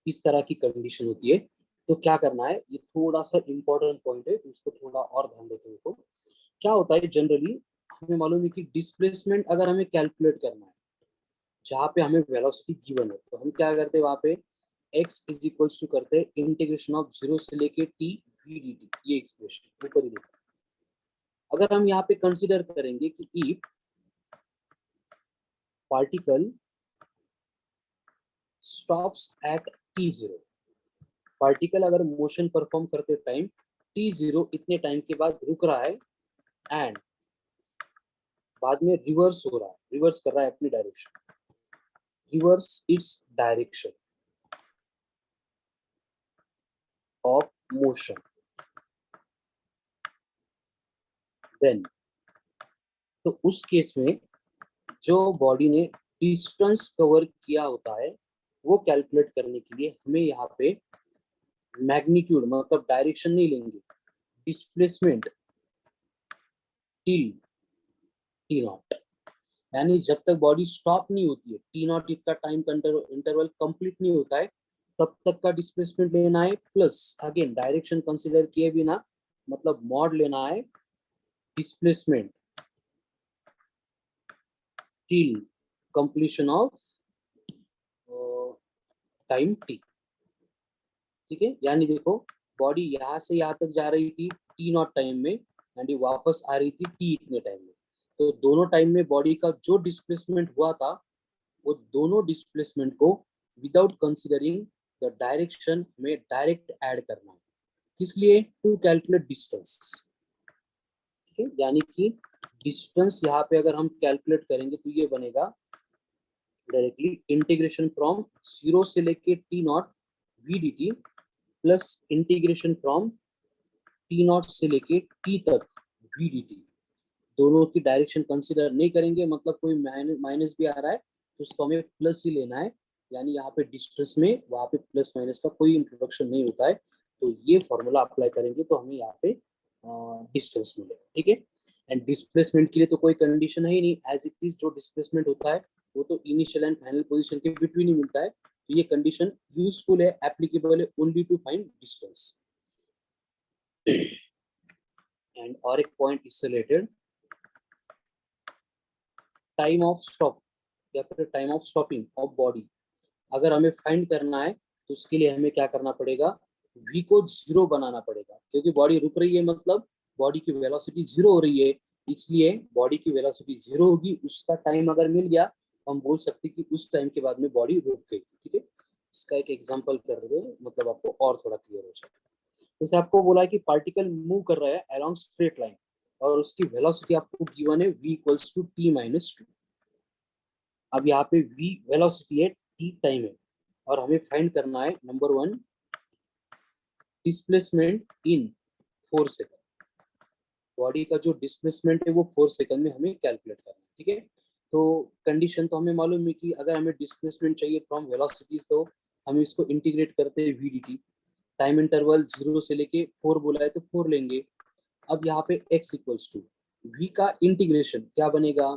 इस तरह की कंडीशन होती है। तो क्या करना है, ये थोड़ा सा इंपॉर्टेंट पॉइंट है, तो इसको थोड़ा और ध्यान देते हैं। क्या होता है जनरली, हमें मालूम है कि डिस्प्लेसमेंट अगर हमें कैलकुलेट करना है जहाँ पे हमें वेलोसिटी गिवन है, तो हम क्या करते हैं, वहां पे x इज इक्वल्स टू करते हैं इंटीग्रेशन ऑफ 0 से लेके t v dt, ये एक्सप्रेशन ऊपर ही देखा। अगर हम यहाँ पे कंसीडर करेंगे कि if particle stops at t0, particle अगर मोशन परफॉर्म करते टाइम t0 इतने टाइम के बाद रुक रहा है एंड बाद में रिवर्स हो रहा है, रिवर्स कर रहा है अपनी direction, reverse its direction of motion, then तो उस केस में जो बॉडी ने डिस्टेंस कवर किया होता है वो कैलकुलेट करने के लिए हमें यहाँ पे मैग्नीट्यूड मतलब डायरेक्शन नहीं लेंगे, डिस्प्लेसमेंट टिल टी नॉट, यानी जब तक बॉडी स्टॉप नहीं होती है, टी नॉट का टाइम इंटरवल कंप्लीट नहीं होता है, तब तक का डिस्प्लेसमेंट लेना है, प्लस अगेन डायरेक्शन कंसीडर किए बिना, मतलब मॉड लेना है displacement till completion of time T, ठीक है। यानी देखो, बॉडी यहाँ से यहाँ तक जा रही थी टी नॉट टाइम में, एंड ये वापस आ रही थी टी इतने टाइम में, तो दोनों टाइम में बॉडी का जो डिस्प्लेसमेंट हुआ था वो दोनों डिस्प्लेसमेंट को विदाउट कंसिडरिंग द डायरेक्शन में डायरेक्ट ऐड करना है, इसलिए टू कैलकुलेट डिस्टेंस, ठीक है। यानी कि डिस्टेंस यहाँ पे अगर हम कैलकुलेट करेंगे तो ये बनेगा डायरेक्टली इंटीग्रेशन फ्रॉम 0 से लेके T naught V D T plus integration from T naught से लेके टी तक वी डी टी, दोनों की डायरेक्शन कंसिडर नहीं करेंगे, मतलब कोई माइनस भी आ रहा है तो उसको हमें प्लस ही लेना है, यानी यहाँ पे डिस्टेंस में वहाँ पे प्लस माइनस का कोई इंट्रोडक्शन नहीं होता है। तो ये फॉर्मूला अप्लाई करेंगे तो हमें यहाँ पे डिस्टेंस मिलेगा, ठीक है। एंड डिस्प्लेसमेंट के लिए तो कोई कंडीशन है ही नहीं, एज इट इज जो डिस्प्लेसमेंट होता है वो तो इनिशियल एंड फाइनल पोजिशन के बिटवीन ही मिलता है, तो ये कंडीशन यूजफुल है, एप्लीकेबल है only to find distance. And और एक पॉइंट इससे रिलेटेड, टाइम ऑफ स्टॉप या फिर time of stopping of body अगर हमें फाइंड करना है तो उसके लिए हमें क्या करना पड़ेगा, v को 0 बनाना पड़ेगा, क्योंकि बॉडी रुक रही है मतलब बॉडी की वेलोसिटी 0 हो रही है, इसलिए बॉडी की वेलोसिटी 0 होगी, उसका टाइम अगर मिल गया तो हम बोल सकते हैं कि उस टाइम के बाद में बॉडी रुक गई, ठीक है। इसका एक एग्जांपल कर रहे हैं, मतलब आपको और थोड़ा क्लियर हो जाए। जैसे आपको बोला है कि पार्टिकल मूव कर रहा है अलोंग स्ट्रेट लाइन और उसकी वेलोसिटी आपको गिवन है v इक्वल्स टू t-2। अब यहाँ पे v वेलोसिटी है, t टाइम है, और हमें फाइंड करना है number 1 displacement in 4 second, body का जो डिस्प्लेसमेंट है वो 4 सेकंड में हमें कैलकुलेट करना है, ठीक है। तो कंडीशन तो हमें मालूम है कि अगर हमें डिस्प्लेसमेंट चाहिए फ्रॉम वेलोसिटीज तो हम इसको इंटीग्रेट करते हैं V D T. Time interval 0 से लेके 4 बोला है तो 4 लेंगे। अब यहाँ पे x इक्वल्स टू v का इंटीग्रेशन क्या बनेगा,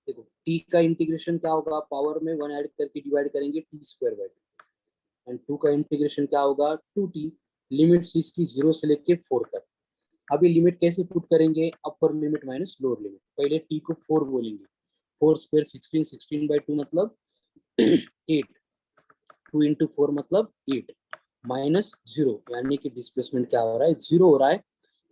देखो t का इंटीग्रेशन क्या होगा, पावर में 1 ऐड करके डिवाइड करेंगे t स्क्वायर बाई 2, एंड 2 का इंटीग्रेशन क्या होगा 2t, लिमिट इसकी 0 से लेके 4 तक। अब ये लिमिट कैसे पुट करेंगे, upper limit minus lower limit. पहले t को 4 बोलेंगे, 4 स्क्वायर 16, 16 बाई 2 मतलब 8, 2 इंटू 4 मतलब 8, माइनस 0, यानी कि डिस्प्लेसमेंट क्या हो रहा है 0 हो रहा है,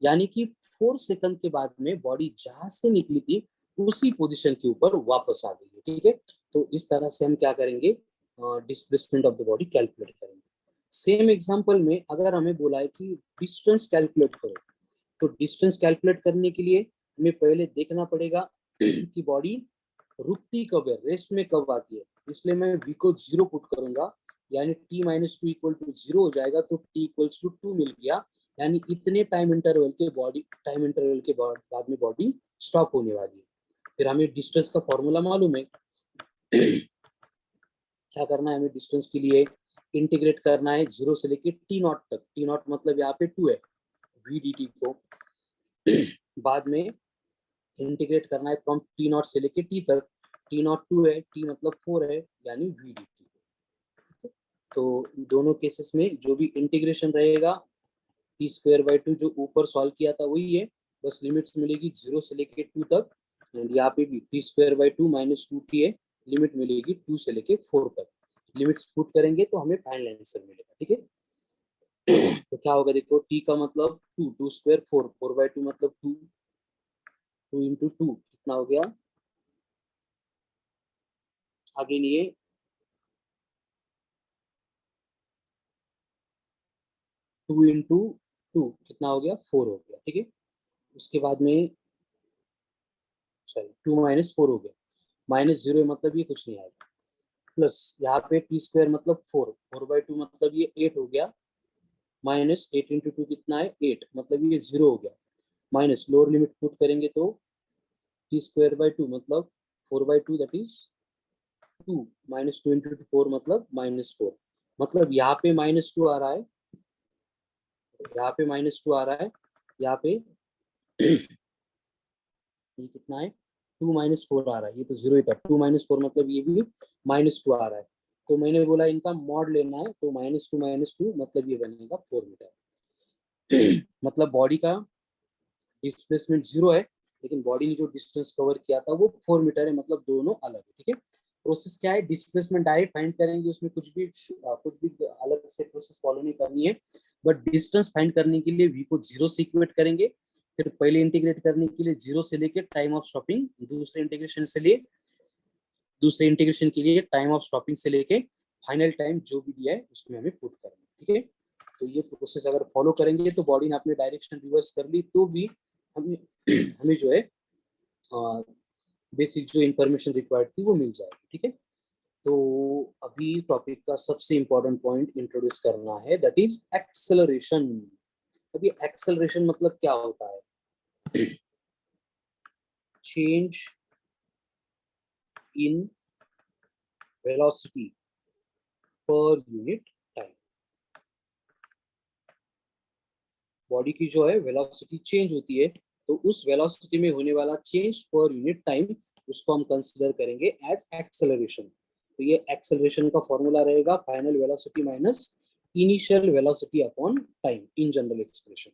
यानी कि 4 सेकंड के बाद में बॉडी जहां से निकली थी उसी पोजीशन के ऊपर वापस आ गई है। ठीक है, तो इस तरह से हम क्या करेंगे, displacement of the body calculate करेंगे। सेम एग्जांपल में अगर हमें बोला है कि डिस्टेंस कैलकुलेट करो, तो डिस्टेंस कैलकुलेट करने के लिए हमें पहले देखना पड़ेगा कि बॉडी रुकती कब है, रेस्ट में कब आती है। इसलिए मैं v को 0 पुट करूंगा, यानी t minus two equal to 0 हो जाएगा, तो t इक्वल्स टू 2 मिल गया, यानी इतने टाइम इंटरवल के बाद में बॉडी स्टॉप होने वाली है। फिर हमें डिस्टेंस का फॉर्मूला मालूम है क्या करना है, हमें डिस्टेंस के लिए इंटीग्रेट करना है 0 से लेके t नॉट तक। t नॉट मतलब यहाँ पे 2 है, v dt को बाद में इंटीग्रेट करना है फ्रॉम टी नॉट से लेके टी तक। टी नॉट 2 है, टी मतलब 4 है, यानी वी डी टी। तो दोनों केसेस में जो भी इंटीग्रेशन रहेगा टी स्क्वायर बाई 2 जो ऊपर सॉल्व किया था वही है, बस लिमिट्स मिलेगी 0 से लेके 2 तक, एंड यहाँ पे भी T square by 2 minus 2t है, लिमिट मिलेगी 2 से लेके 4 तक। लिमिट्स पुट करेंगे तो हमें फाइनल आंसर मिलेगा। ठीक है, तो क्या होगा देखो, t का मतलब 2, 2 स्क्वायर 4, 4 बाई 2 मतलब 2, 2 इंटू 2 कितना हो गया, आगे लिए 2 इंटू 2 कितना हो गया 4 हो गया। ठीक है, उसके बाद में सॉरी 2 माइनस 4 हो गया, माइनस 0 मतलब ये कुछ नहीं आएगा, प्लस यहाँ पे टी स्क्वायर मतलब 4, 4 बाई 2 मतलब ये 8 हो गया, माइनस 8 इंटू 2 कितना है 8, मतलब ये 0 हो गया, माइनस लोअर लिमिट पुट करेंगे तो टी स्क्वायर बाई 2 मतलब 4 by 2 that is 2, minus 2 into 4 मतलब माइनस 4, मतलब यहाँ पे माइनस 2 आ रहा है, यहाँ पे माइनस 2 आ रहा है, यहाँ पे ये कितना है 2 माइनस 4 आ रहा है, ये तो 0 ही था, 2 माइनस 4 मतलब ये भी माइनस 2 आ रहा है। तो मैंने बोला इनका मॉड लेना है, तो -2 -2 मतलब ये बनेगा 4 मीटर। मतलब बॉडी का डिस्प्लेसमेंट 0 है, लेकिन बॉडी ने जो डिस्टेंस कवर किया था वो 4 मीटर है, मतलब दोनों अलग है। ठीक है, प्रोसेस क्या है, डिस्प्लेसमेंट डायरेक्ट फाइंड करेंगे, उसमें कुछ भी अलग से प्रोसेस फॉलो नहीं करनी है, बट डिस्टेंस फाइंड करने के लिए v को 0 से इक्वेट करेंगे, फिर पहले इंटीग्रेट करने के लिए 0 से लेके टाइम ऑफ स्टॉपिंग, दूसरे इंटीग्रेशन के लिए टाइम ऑफ स्टॉपिंग से लेके फाइनल टाइम जो भी दिया है उसमें हमें पुट करना है। ठीक है, तो ये प्रोसेस अगर फॉलो करेंगे तो बॉडी ने अपनी डायरेक्शन रिवर्स कर ली तो भी हमें हमें जो है बेसिक जो इंफॉर्मेशन रिक्वायर्ड थी वो मिल जाएगी। ठीक है, तो अभी टॉपिक का सबसे इंपॉर्टेंट पॉइंट इंट्रोड्यूस करना है, दैट इज एक्सेलरेशन। अभी एक्सेलरेशन मतलब क्या होता है, change in velocity per unit time. Body की जो है वेलोसिटी चेंज होती है, तो उस वेलोसिटी में होने वाला चेंज पर यूनिट टाइम उसको हम कंसीडर करेंगे एज एक्सेलरेशन। तो ये एक्सेलरेशन का फॉर्मूला रहेगा final velocity minus initial velocity upon time in general expression.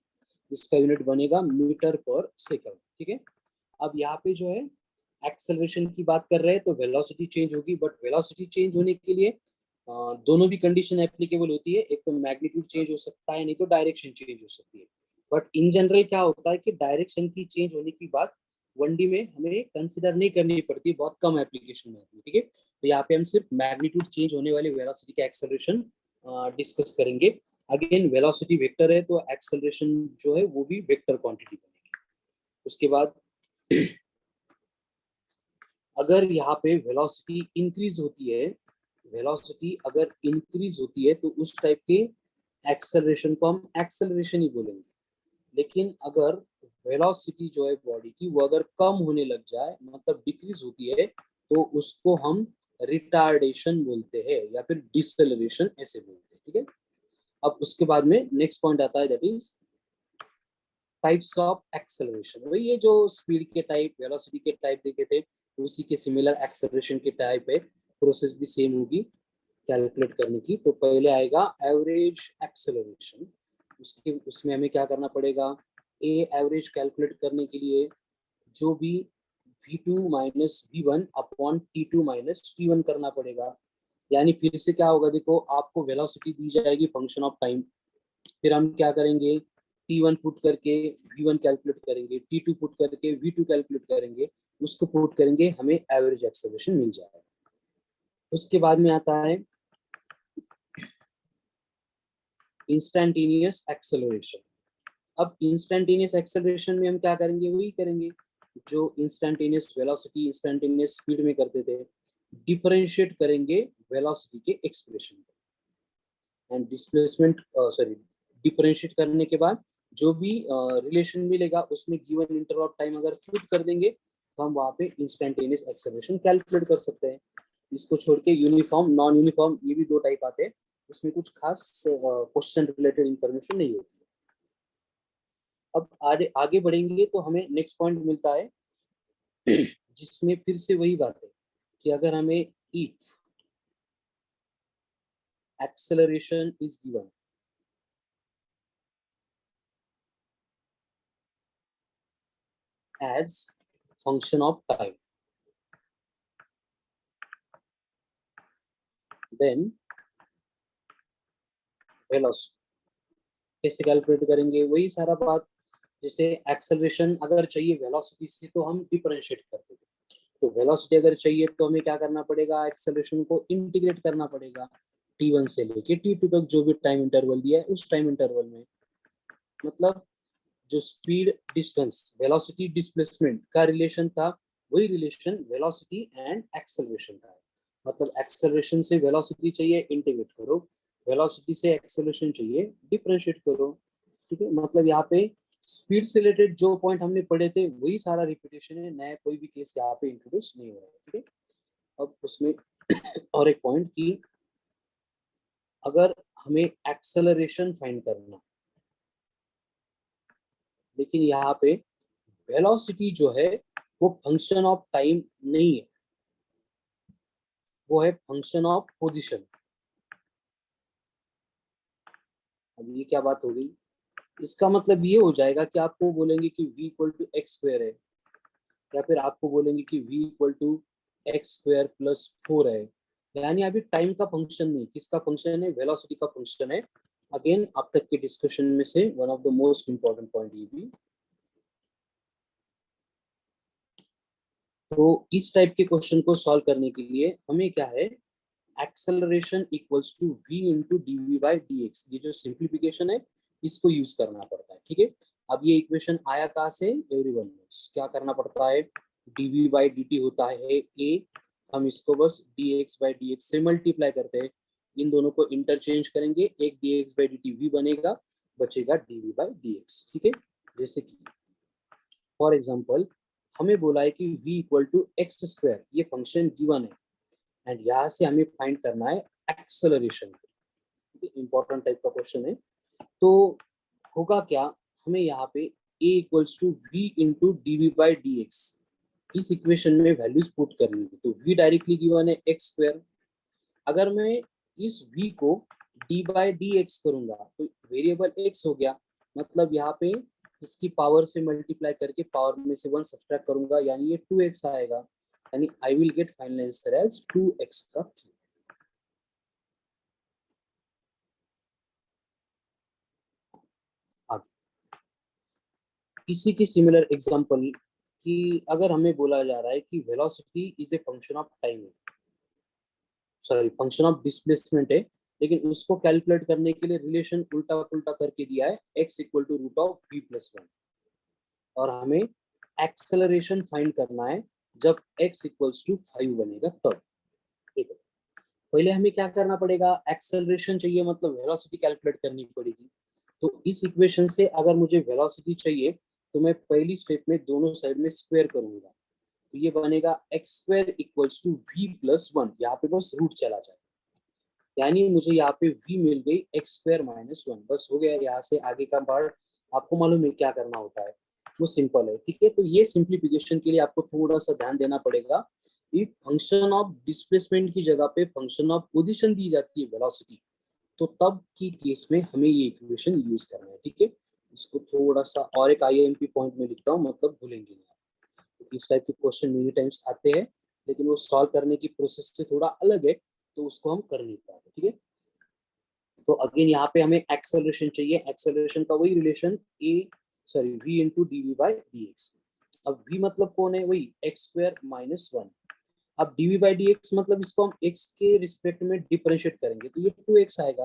इसका यूनिट बनेगा मीटर पर सेकंड। ठीक है, अब यहाँ पे जो है एक्सेलरेशन की बात कर रहे हैं तो वेलोसिटी चेंज होगी, बट वेलोसिटी चेंज होने के लिए दोनों भी कंडीशन एप्लीकेबल होती है, एक तो मैग्नीट्यूड चेंज हो सकता है, नहीं तो डायरेक्शन चेंज हो सकती है। बट इन जनरल क्या होता है कि डायरेक्शन की चेंज होने की बात 1D में हमें कंसिडर नहीं करनी पड़ती, बहुत कम एप्लीकेशन में आती है। ठीक है, तो यहाँ पे हम सिर्फ मैग्नीट्यूड चेंज होने वाली वेलोसिटी का एक्सेलरेशन डिस्कस करेंगे। अगेन वेलोसिटी वेक्टर है तो एक्सेलरेशन जो है वो भी वेक्टर क्वांटिटी बनेगी। उसके बाद अगर यहाँ पे वेलोसिटी इंक्रीज होती है, वेलोसिटी अगर इंक्रीज होती है तो उस टाइप के एक्सेलरेशन को हम एक्सेलरेशन ही बोलेंगे। लेकिन अगर वेलोसिटी जो है बॉडी की वो अगर कम होने लग जाए, मतलब डिक्रीज होती है, तो उसको हम रिटार्डेशन बोलते हैं या फिर डिसेलरेशन ऐसे बोलते हैं, ठीक है। अब उसके बाद में नेक्स्ट पॉइंट आता है, that is types of acceleration. वही ये जो स्पीड के टाइप, वेलोसिटी के टाइप देखे थे, उसी के सिमिलर एक्सेलरेशन के टाइप है। प्रोसेस भी सेम होगी कैलकुलेट करने की। तो पहले आएगा एवरेज एक्सेलरेशन। उसमें हमें क्या करना पड़ेगा, ए एवरेज कैलकुलेट करने के लिए जो भी v2 minus v1 upon t2 minus t1 करना पड़ेगा। यानी फिर से क्या होगा, देखो आपको वेलोसिटी दी जाएगी फंक्शन ऑफ टाइम, फिर हम क्या करेंगे, t1 पुट करके v1 कैलकुलेट करेंगे, t2 पुट करके v2 कैलकुलेट करेंगे, उसको पुट करेंगे, हमें एवरेज एक्सेलरेशन मिल जाएगा। उसके बाद में आता है इंस्टेंटेनियस एक्सेलरेशन। अब इंस्टेंटेनियस एक्सेलरेशन में हम क्या करेंगे, वही करेंगे जो इंस्टेंटेनियस वेलोसिटी, इंस्टेंटेनियस स्पीड में करते थे। डिफरेंशिएट करेंगे वेलोसिटी के एक्सप्रेशन को एंड डिस्प्लेसमेंट, सॉरी, डिफरेंशिएट करने के बाद जो भी रिलेशन मिलेगा उसमें गिवन इंटरवल ऑफ टाइम अगर पुट कर देंगे तो हम वहाँ पे इंस्टेंटेनियस एक्सेलरेशन कैलकुलेट कर सकते हैं। इसको छोड़ के यूनिफॉर्म, नॉन यूनिफॉर्म, ये भी दो टाइप आते हैं। उसमें कुछ खास क्वेश्चन रिलेटेड इंफॉर्मेशन नहीं होती। अब आगे आगे बढ़ेंगे तो हमें नेक्स्ट पॉइंट मिलता है जिसमें फिर से वही बात है कि अगर हमें if acceleration is given as function of time, then velocity कैसे कैलकुलेट करेंगे, वही सारा बात। जैसे एक्सेलरेशन अगर चाहिए वेलोसिटी से तो हम डिफरेंशिएट करते थे, तो वेलोसिटी अगर चाहिए तो हमें क्या करना पड़ेगा, एक्सेलरेशन को इंटीग्रेट करना पड़ेगा t1 से लेके t2 तक जो भी टाइम इंटरवल दिया है उस टाइम इंटरवल में। मतलब जो स्पीड डिस्टेंस वेलोसिटी डिस्प्लेसमेंट का रिलेशन था, वही रिलेशन वेलोसिटी एंड एक्सेलरेशन का है। मतलब एक्सेलरेशन से वेलोसिटी चाहिए, इंटीग्रेट करो, वेलोसिटी से एक्सेलरेशन चाहिए, डिफरेंशिएट करो, ठीक है। मतलब यहाँ पे स्पीड से रिलेटेड जो पॉइंट हमने पढ़े थे वही सारा रिपीटेशन है, नया कोई भी केस यहाँ पे इंट्रोड्यूस नहीं हो रहा है, ठीक है। अब उसमें और एक पॉइंट की अगर हमें एक्सेलरेशन फाइंड करना, लेकिन यहाँ पे वेलोसिटी जो है वो फंक्शन ऑफ टाइम नहीं है, वो है फंक्शन ऑफ पोजीशन। अब ये क्या बात हो गई, इसका मतलब ये हो जाएगा कि आपको बोलेंगे कि v equal to X square है, या फिर आपको बोलेंगे कि v equal to X square plus 4 है। यानी अभी टाइम का फंक्शन नहीं, किसका फंक्शन है, वेलोसिटी का फंक्शन है। अगेन अब तक के डिस्कशन में से one of the most important point ये भी। तो इस टाइप के क्वेश्चन को सॉल्व करने के लिए हमें क्या है, acceleration equals to v into D we by D x, ये जो सिंप्लीफिकेशन है इसको यूज करना पड़ता है, ठीक है। अब ये इक्वेशन आया कहाँ से, एवरीवन नोस, क्या करना पड़ता है, dv बाई dt होता है a, हम इसको बस dx बाई dx से मल्टीप्लाई करते हैं, इन दोनों को इंटरचेंज करेंगे, एक dx बाई dt v बनेगा, बचेगा dv बाई dx, ठीक है। जैसे कि फॉर एग्जाम्पल हमें बोला है कि v equal to X square, ये फंक्शन गिवन है एंड यहाँ से हमें फाइंड करना है एक्सेलरेशन, इंपॉर्टेंट टाइप का क्वेश्चन है। तो होगा क्या, हमें यहाँ पे a equals to V into D we by D X, इस इक्वेशन में वैल्यूज पुट करनी है। तो v डायरेक्टली गिवन है एक्स स्क्वायर, अगर मैं इस v को d बाई डी एक्स करूंगा तो वेरिएबल x हो गया, मतलब यहाँ पे इसकी पावर से मल्टीप्लाई करके पावर में से 1 सब्ट्रैक्ट करूंगा, यानी ये 2x आएगा, यानी I will get final answer as 2x का क्यूब। इसी की सिमिलर एग्जांपल कि अगर हमें बोला जा रहा है कि velocity is a function of time है, सॉरी फंक्शन ऑफ डिस्प्लेसमेंट है, लेकिन उसको कैलकुलेट करने के लिए रिलेशन उल्टा पुल्टा करके दिया है, x equal to root of v plus 1, और हमें एक्सेलरेशन फाइंड करना है जब x इक्वल्स टू 5 बनेगा तब, ठीक है। पहले हमें क्या करना पड़ेगा, एक्सेलरेशन चाहिए मतलब वेलोसिटी कैलकुलेट करनी पड़ेगी। तो इस इक्वेशन से अगर मुझे वेलोसिटी चाहिए तो मैं पहली स्टेप में दोनों साइड में स्क्वायर करूंगा, तो ये बनेगा X square equals to V plus one, यहाँ पे बस रूट चला जाए, यानी मुझे यहाँ पे v मिल गई एक्स स्क्वायर माइनस वन, बस हो गया। यहाँ से आगे का पार्ट आपको मालूम है क्या करना होता है, वो सिंपल है, ठीक है। तो ये सिंप्लीफिकेशन के लिए आपको थोड़ा सा ध्यान देना पड़ेगा कि फंक्शन ऑफ डिस्प्लेसमेंट की जगह पे फंक्शन ऑफ पोजीशन दी जाती है वेलोसिटी, तो तब की केस में हमें ये इक्वेशन यूज करना है, ठीक है। इसको थोड़ा सा और एक आईएमपी पॉइंट में लिखता हूँ, मतलब भूलेंगे नहीं, क्योंकि इस टाइप के क्वेश्चन मेनी टाइम्स आते हैं, लेकिन वो सॉल्व करने की प्रोसेस से थोड़ा अलग है, तो उसको हम कर नहीं पाते, ठीक है। तो अगेन यहाँ पे हमें एक्सेलरेशन चाहिए, एक्सेलरेशन का वही relation v into D we by D X. अब v मतलब कौन है, वही एक्स स्क्वायर माइनस वन। अब डी बाई डी एक्स मतलब इसको हम x के रिस्पेक्ट में डिफरेंशिएट करेंगे, तो ये 2x आएगा,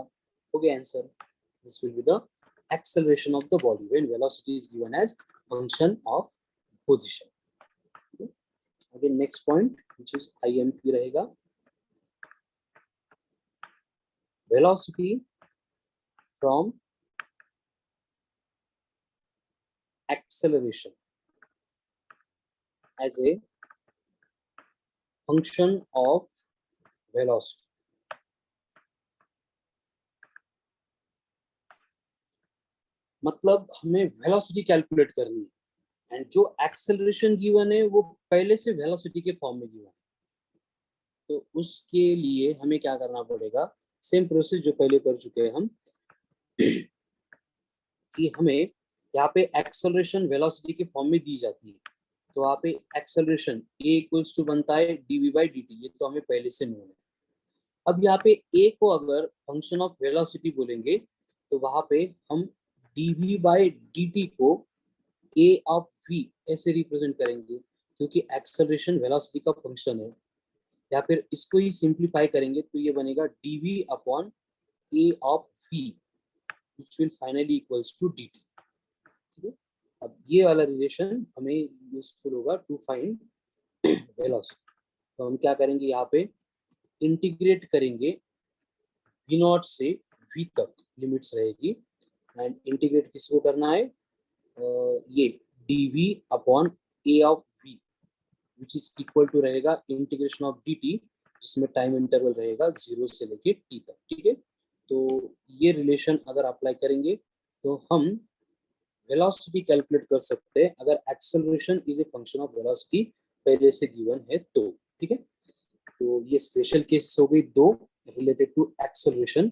हो गया answer. This will be the acceleration of the body when velocity is given as function of position. Okay. Again next point which is IMP रहेगा, velocity from acceleration as a function of velocity. मतलब हमें velocity calculate करनी है and जो acceleration given है वो पहले से वेलोसिटी के फॉर्म में गिवन है, तो उसके लिए हमें क्या करना पड़ेगा, सेम प्रोसेस जो पहले कर चुके हैं हम कि हमें यहाँ पे एक्सेलरेशन वेलोसिटी के फॉर्म में दी जाती है, तो यहाँ पे एक्सेलरेशन a इक्वल्स टू बनता है dv बाई dt, ये तो हमें पहले से नोन है। अब यहाँ पे a को अगर फंक्शन ऑफ वेलोसिटी बोलेंगे तो वहां पे हम dv बाई dt को a ऑफ v ऐसे रिप्रेजेंट करेंगे, क्योंकि एक्सेलरेशन वेलोसिटी का फंक्शन है। या फिर इसको ही सिंप्लीफाई करेंगे तो ये बनेगा dv upon a of v which will finally equals to dt, ठीक है। अब ये वाला रिलेशन हमें यूजफुल होगा टू फाइंड वेलोसिटी। तो हम क्या करेंगे, यहाँ पे इंटीग्रेट करेंगे v नॉट से v तक लिमिट्स रहेगी, एंड इंटीग्रेट किसको करना है, ये dv upon a of v which is equal to रहेगा इंटीग्रेशन ऑफ dt, जिसमें टाइम इंटरवल रहेगा 0 से लेके t तक, ठीक है। तो ये रिलेशन अगर अप्लाई करेंगे तो हम वेलोसिटी कैलकुलेट कर सकते हैं अगर acceleration is a function of velocity पहले से गिवन है तो, ठीक है। तो ये स्पेशल केस हो गई दो रिलेटेड टू एक्सेलरेशन,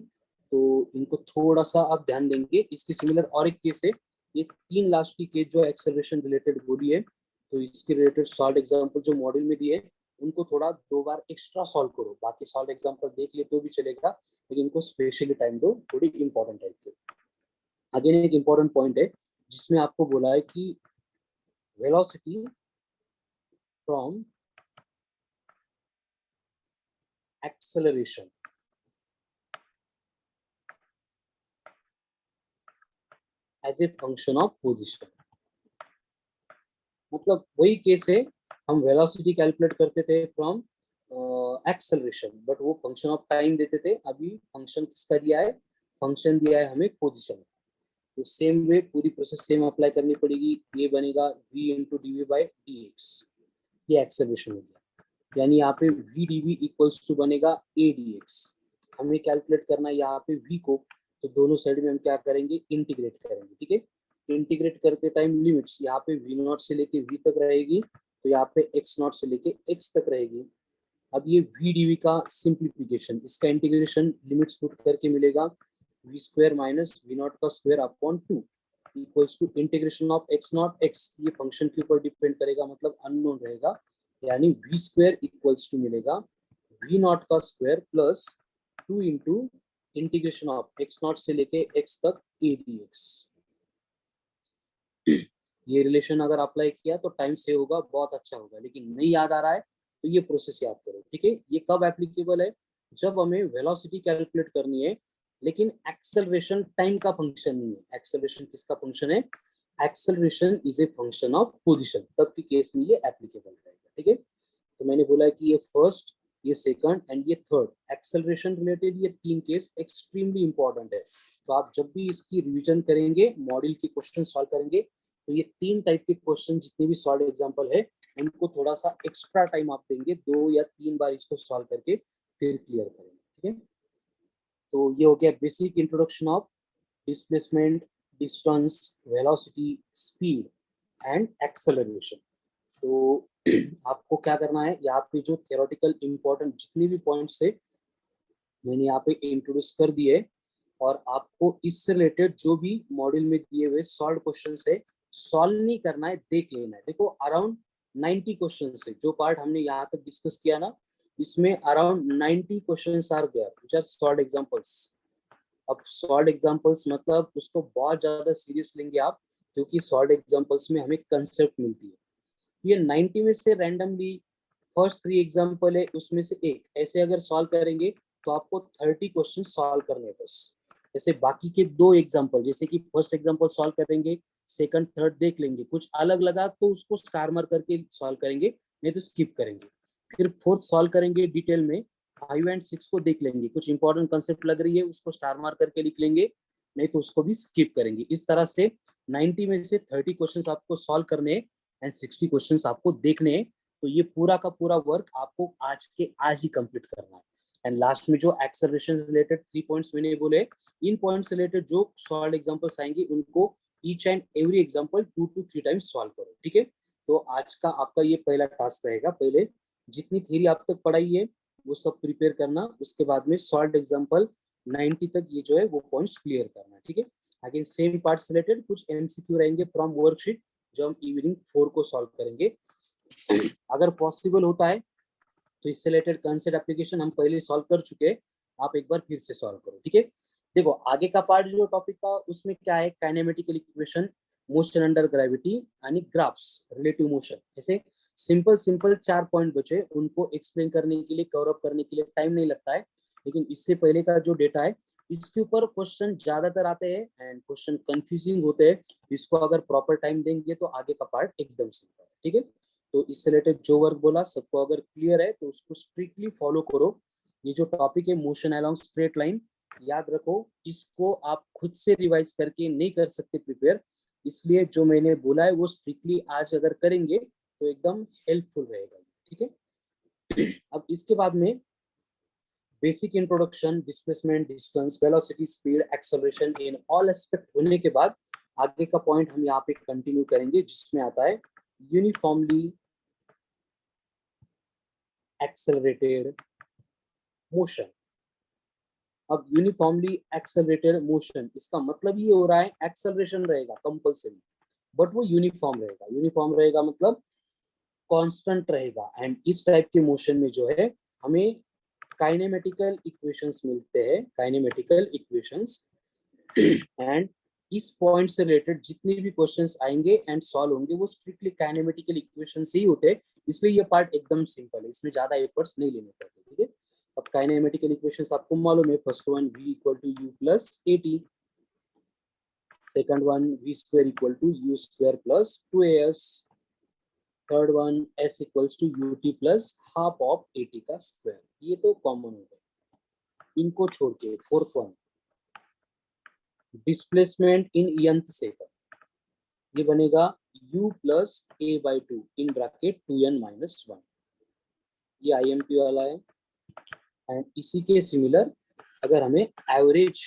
तो इनको थोड़ा सा आप ध्यान देंगे। इसके सिमिलर और एक केस है, ये तीन लास्ट की केस जो एक्सेलरेशन रिलेटेड बोली है, तो इसके रिलेटेड सॉल्व एग्जाम्पल जो मॉड्यूल में दिए उनको थोड़ा दो बार एक्स्ट्रा सॉल्व करो, बाकी सॉल्व एग्जाम्पल देख ले तो भी चलेगा, लेकिन इनको स्पेशली टाइम दो, थोड़ी इंपॉर्टेंट टाइप के। अगेन एक इंपॉर्टेंट पॉइंट है जिसमें आपको बोला है कि velocity from acceleration as a function of position, मतलब वही केस है, हम वेलोसिटी कैलकुलेट करते थे फ्रॉम एक्सेलरेशन, बट वो फंक्शन ऑफ टाइम देते थे, अभी फंक्शन किसका दिया है, फंक्शन दिया है हमें पोजीशन। तो सेम वे पूरी प्रोसेस सेम अप्लाई करनी पड़ेगी, ये बनेगा v into D we by D x, ये एक्सेलरेशन हो गया, यानी यहाँ पे v d v equals to बनेगा a डी एक्स। हमें कैलकुलेट करना है यहाँ पे v को, तो दोनों साइड में हम क्या करेंगे, इंटीग्रेट करेंगे, ठीक है। इंटीग्रेट करते टाइम लिमिट्स यहाँ पे v नॉट से लेके v तक रहेगी, तो यहाँ पे x नॉट से लेके x तक रहेगी। अब ये v डी वी का सिंप्लीफिकेशन, इसका इंटीग्रेशन लिमिट्स पुट करके मिलेगा v square minus v naught का square upon two equals to integration of x naught x, ये फंक्शन के ऊपर डिपेंड करेगा, मतलब अननोन रहेगा, यानी v स्क्वायर इक्वल्स टू मिलेगा v नॉट का square plus two into integration of x naught से लेके x तक a dx। ये रिलेशन अगर अप्लाई किया तो टाइम सेव होगा, बहुत अच्छा होगा, लेकिन नहीं याद आ रहा है तो ये प्रोसेस याद करो, ठीक है। ये कब एप्लीकेबल है, जब हमें वेलोसिटी कैलकुलेट करनी है लेकिन एक्सेलरेशन टाइम का फंक्शन नहीं है। एक्सेलरेशन किसका फंक्शन है, acceleration is a function of position, तब की केस में ये एप्लीकेबल रहेगा, ठीक है। तो मैंने बोला कि ये फर्स्ट, ये सेकंड एंड ये थर्ड एक्सेलरेशन रिलेटेड, ये तीन केस एक्सट्रीमली इंपॉर्टेंट है। तो आप जब भी इसकी रिवीजन करेंगे, मॉड्यूल के क्वेश्चन सॉल्व करेंगे, तो ये तीन टाइप के क्वेश्चन जितने भी सॉल्व एग्जांपल है उनको थोड़ा सा एक्स्ट्रा टाइम आप देंगे, 2 या 3 बार इसको सॉल्व करके फिर क्लियर करेंगे, ठीक है। तो ये हो गया basic introduction of displacement, distance, velocity, speed and acceleration. तो आपको क्या करना है, यहाँ पे जो थियोरेटिकल इंपॉर्टेंट जितने भी पॉइंट्स थे मैंने यहाँ पे इंट्रोड्यूस कर दिए, और आपको इससे रिलेटेड जो भी मॉड्यूल में दिए हुए सॉल्व क्वेश्चन से सॉल्व नहीं करना है, देख लेना है। देखो अराउंड 90 क्वेश्चन से जो पार्ट हमने यहाँ तक डिस्कस किया ना, इसमें around 90 question are there which are solve examples. अब सॉल्व एग्जांपल्स मतलब उसको बहुत ज्यादा सीरियस लेंगे आप, क्योंकि सॉल्व एग्जांपल्स में हमें कंसेप्ट मिलती है। ये 90 में से रैंडमली फर्स्ट 3 एग्जांपल है, उसमें से एक ऐसे अगर सॉल्व करेंगे तो आपको 30 क्वेश्चन सॉल्व करने हैं बस। जैसे बाकी के 2 एग्जांपल, जैसे कि फर्स्ट एग्जांपल सॉल्व करेंगे, सेकंड थर्ड देख लेंगे, कुछ अलग लगा तो उसको स्टार मार्क करके सॉल्व करेंगे, नहीं तो स्किप करेंगे। फिर फोर्थ सॉल्व करेंगे डिटेल में, 5 एंड 6 को देख लेंगे, कुछ इंपॉर्टेंट कंसेप्ट लग रही है उसको स्टार मार्क करके लिख लेंगे, नहीं तो उसको भी स्किप करेंगे। इस तरह से 90 में से 30 क्वेश्चंस आपको सॉल्व करने हैं एंड 60 क्वेश्चंस आपको देखने हैं। तो ये पूरा का पूरा वर्क आपको आज के आज ही कंप्लीट करना है। एंड लास्ट में जो एक्सेलरेशन रिलेटेड 3 पॉइंट्स मैंने बोले, इन पॉइंट्स रिलेटेड जो सॉल्व एग्जांपल्स आएंगे उनको each and every example 2 to 3 times solve करो, ठीक है। तो आज का आपका ये पहला टास्क रहेगा, पहले जितनी थ्योरी आप तक पढ़ाई है वो सब प्रिपेयर करना, उसके बाद में सॉल्व एग्जांपल 90 तक ये जो है वो पॉइंट्स क्लियर करना, ठीक है। अगेन सेम पार्ट्स रिलेटेड कुछ एमसीक्यू रहेंगे फ्रॉम वर्कशीट जो हम इवनिंग 4 को सॉल्व करेंगे। अगर पॉसिबल होता है तो इससे रिलेटेड कंसेप्ट एप्लीकेशन हम पहले सॉल्व कर चुके हैं, आप एक बार फिर से सॉल्व करो, ठीक है। देखो आगे का पार्ट जो टॉपिक का उसमें क्या है, kinematical equation, motion under gravity यानी ग्राफ्स, रिलेटिव मोशन। ऐसे सिंपल सिंपल 4 पॉइंट बचे, उनको एक्सप्लेन करने के लिए, कवर अप करने के लिए टाइम नहीं लगता है, लेकिन इससे पहले का जो डेटा है इसके ऊपर क्वेश्चन ज्यादातर आते हैं एंड क्वेश्चन कंफ्यूजिंग होते हैं। इसको अगर प्रॉपर टाइम देंगे तो आगे का पार्ट एकदम सिंपल है, ठीक है। तो इससे रिलेटेड जो वर्क बोला सबको अगर क्लियर है तो उसको स्ट्रिक्टली फॉलो करो। ये जो टॉपिक है मोशन अलोंग स्ट्रेट लाइन, याद रखो इसको आप खुद से रिवाइज करके नहीं कर सकते प्रिपेयर, इसलिए जो मैंने बोला है वो स्ट्रिक्टली आज अगर करेंगे तो एकदम हेल्पफुल रहेगा, ठीक है। अब इसके बाद में basic introduction, displacement, distance, velocity, speed, acceleration in all aspect होने के बाद आगे का पॉइंट हम यहाँ पे कंटिन्यू करेंगे जिसमें आता है यूनिफॉर्मली एक्सेलरेटेड मोशन। अब यूनिफॉर्मली एक्सेलरेटेड मोशन इसका मतलब ये हो रहा है एक्सेलरेशन रहेगा कंपल्सरी, बट वो यूनिफॉर्म रहेगा। यूनिफॉर्म रहेगा मतलब कांस्टेंट रहेगा। एंड इस टाइप के मोशन में जो है हमें काइनेमेटिकल इक्वेशंस मिलते हैं, काइनेमेटिकल इक्वेशंस। एंड इस पॉइंट से रिलेटेड जितने भी क्वेश्चंस आएंगे एंड सॉल्व होंगे वो स्ट्रिक्टली काइनेमेटिकल इक्वेशन से ही होते हैं, इसलिए ये पार्ट एकदम सिंपल है, इसमें ज्यादा एफर्ट्स नहीं लेने पड़ते, ठीक है। अब काइनेमेटिकल इक्वेशंस आपको मालूम है, first one v equal to u plus a t, second one v square equal to u square plus 2as, third one s equals to u t plus half of a t का square. ये तो common हो गए, इनको छोड़ के fourth one displacement in nth second, ये बनेगा u plus a by 2 in bracket 2n-1, ये IMP वाला है। एंड इसी के सिमिलर अगर हमें एवरेज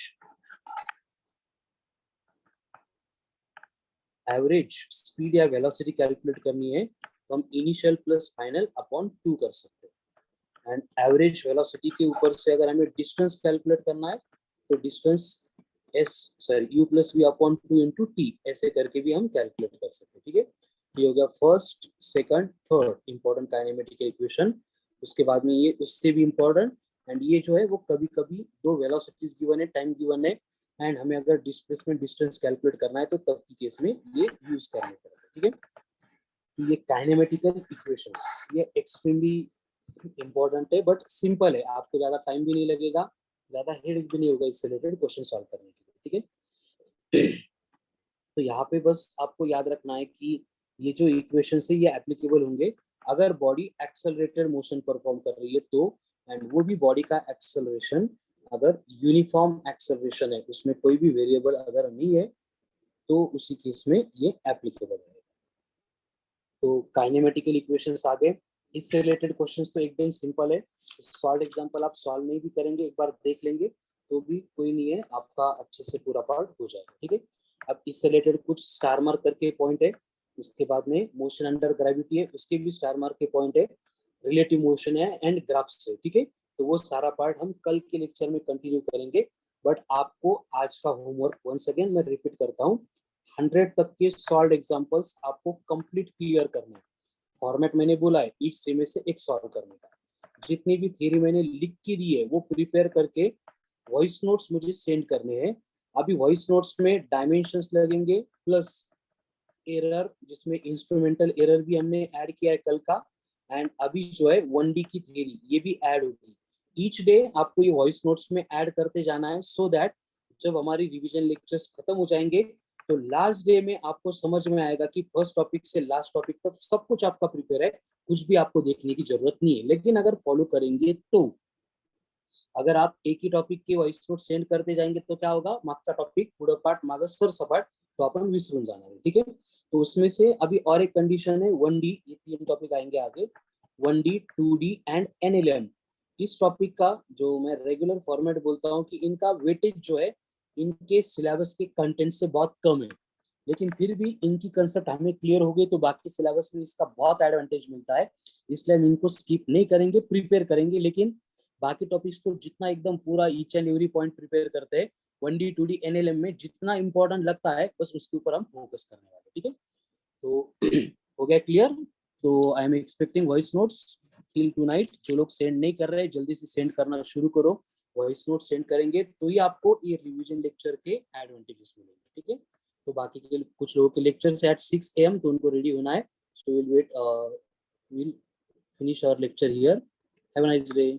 स्पीड या वेलोसिटी कैलकुलेट करनी है तो हम इनिशियल प्लस फाइनल अपॉन 2 कर सकते हैं। एंड एवरेज वेलोसिटी के ऊपर से अगर हमें डिस्टेंस कैलकुलेट करना है तो distance u plus v upon 2 into t ऐसे करके भी हम कैलकुलेट कर सकते हैं, ठीक है। ये हो गया first, second, third important kinematical equation. उसके बाद में ये उससे भी इंपॉर्टेंट, एंड ये जो है वो कभी कभी 2 वेलोसिटीज गिवन है, टाइम गिवन है, एंड हमें अगर डिस्प्लेसमेंट डिस्टेंस कैलकुलेट करना है तो तब की केस में ये यूज करने पड़ेगा, ठीक है। तो ये काइनेमेटिकल इक्वेशंस ये एक्सट्रीमली इंपॉर्टेंट है, बट सिंपल है, आपको ज्यादा टाइम भी नहीं लगेगा, ज्यादा हेडेक भी नहीं होगा इससे रिलेटेड क्वेश्चन सॉल्व करने के लिए, ठीक है। तो यहाँ पे बस आपको याद रखना है कि ये जो इक्वेशन है ये एप्लीकेबल होंगे अगर बॉडी एक्सेलरेटेड मोशन परफॉर्म कर रही है तो, एंड वो भी बॉडी का एक्सेलरेशन अगर यूनिफॉर्म एक्सेलरेशन है, उसमें कोई भी वेरिएबल अगर नहीं है तो उसी केस में ये एप्लीकेबल है। तो काइनेमेटिकल इक्वेशंस आ गए। इससे रिलेटेड क्वेश्चंस तो एकदम सिंपल है, शॉर्ट एग्जांपल आप सॉल्व नहीं भी करेंगे, एक बार देख लेंगे तो भी कोई नहीं है, आपका अच्छे से पूरा पार्ट हो जाएगा। ठीक है, अब इससे रिलेटेड कुछ स्टार मार्क करके पॉइंट है, उसके बाद में मोशन अंडर ग्रेविटी है, उसके भी स्टार मार्क के पॉइंट है, रिलेटिव मोशन है एंड ग्राफ्स है। ठीक है, तो वो सारा पार्ट हम कल के लेक्चर में कंटिन्यू करेंगे। बट आपको आज का होमवर्क वंस अगेन मैं रिपीट करता हूँ, 100 तक के सॉल्व एग्जांपल्स आपको कंप्लीट क्लियर करना है। फॉर्मेट मैंने बोला है, ईच थ्री में से एक सॉल्व करने का। जितनी भी थ्योरी मैंने लिख के दी है वो प्रिपेयर करके वॉइस नोट्स मुझे सेंड करने हैं। अभी वॉइस नोट्स में डायमेंशंस लगेंगे प्लस एरर, जिसमें इंस्ट्रूमेंटल एरर भी हमने ऐड किया है कल का, एंड अभी जो है 1D की थ्योरी ये भी ऐड होगी। ईच डे आपको ये वॉइस नोट्स में ऐड करते जाना है, सो दैट जब हमारी रिवीजन लेक्चर्स खत्म हो जाएंगे तो लास्ट डे में आपको समझ में आएगा कि फर्स्ट टॉपिक से लास्ट टॉपिक तक सब कुछ आपका प्रिपेयर है, कुछ भी आपको देखने की जरूरत नहीं है। लेकिन अगर फॉलो करेंगे तो, अगर आप एक ही टॉपिक के वॉइस नोट सेंड करते जाएंगे तो क्या होगा, मागचा टॉपिक पुढं पाठ मागं सरसपाट तो आपण विसरून जाणार है। ठीक है, तो उसमें से अभी और एक कंडीशन है 1D, ये 3 टॉपिक आएंगे आगे, 1D 2D एंड NLM। इस टॉपिक का जो मैं रेगुलर फॉर्मेट बोलता हूँ कि इनका वेटेज जो है इनके सिलेबस के कंटेंट से बहुत कम है, लेकिन फिर भी इनकी कंसेप्ट हमें क्लियर हो गई तो बाकी सिलेबस में इसका बहुत एडवांटेज मिलता है, इसलिए हम इनको स्किप नहीं करेंगे, प्रिपेयर करेंगे। लेकिन बाकी टॉपिक्स को जितना एकदम पूरा each and every point prepare करते हैं, 1D 2D NLM में जितना इंपॉर्टेंट लगता है बस उसके ऊपर हम फोकस करने वाले। ठीक है, तो हो गया क्लियर। तो I am expecting voice notes till tonight. जो लोग सेंड नहीं कर रहे जल्दी से सेंड करना शुरू करो, वॉइस नोट सेंड करेंगे तो ही आपको ये रिवीजन लेक्चर के एडवांटेजेस मिलेंगे। ठीक है, तो बाकी के कुछ लोगों के लेक्चर से एट 6 AM, तो उनको रेडी होना है। So we'll wait, we'll finish our lecture here. Have a nice day.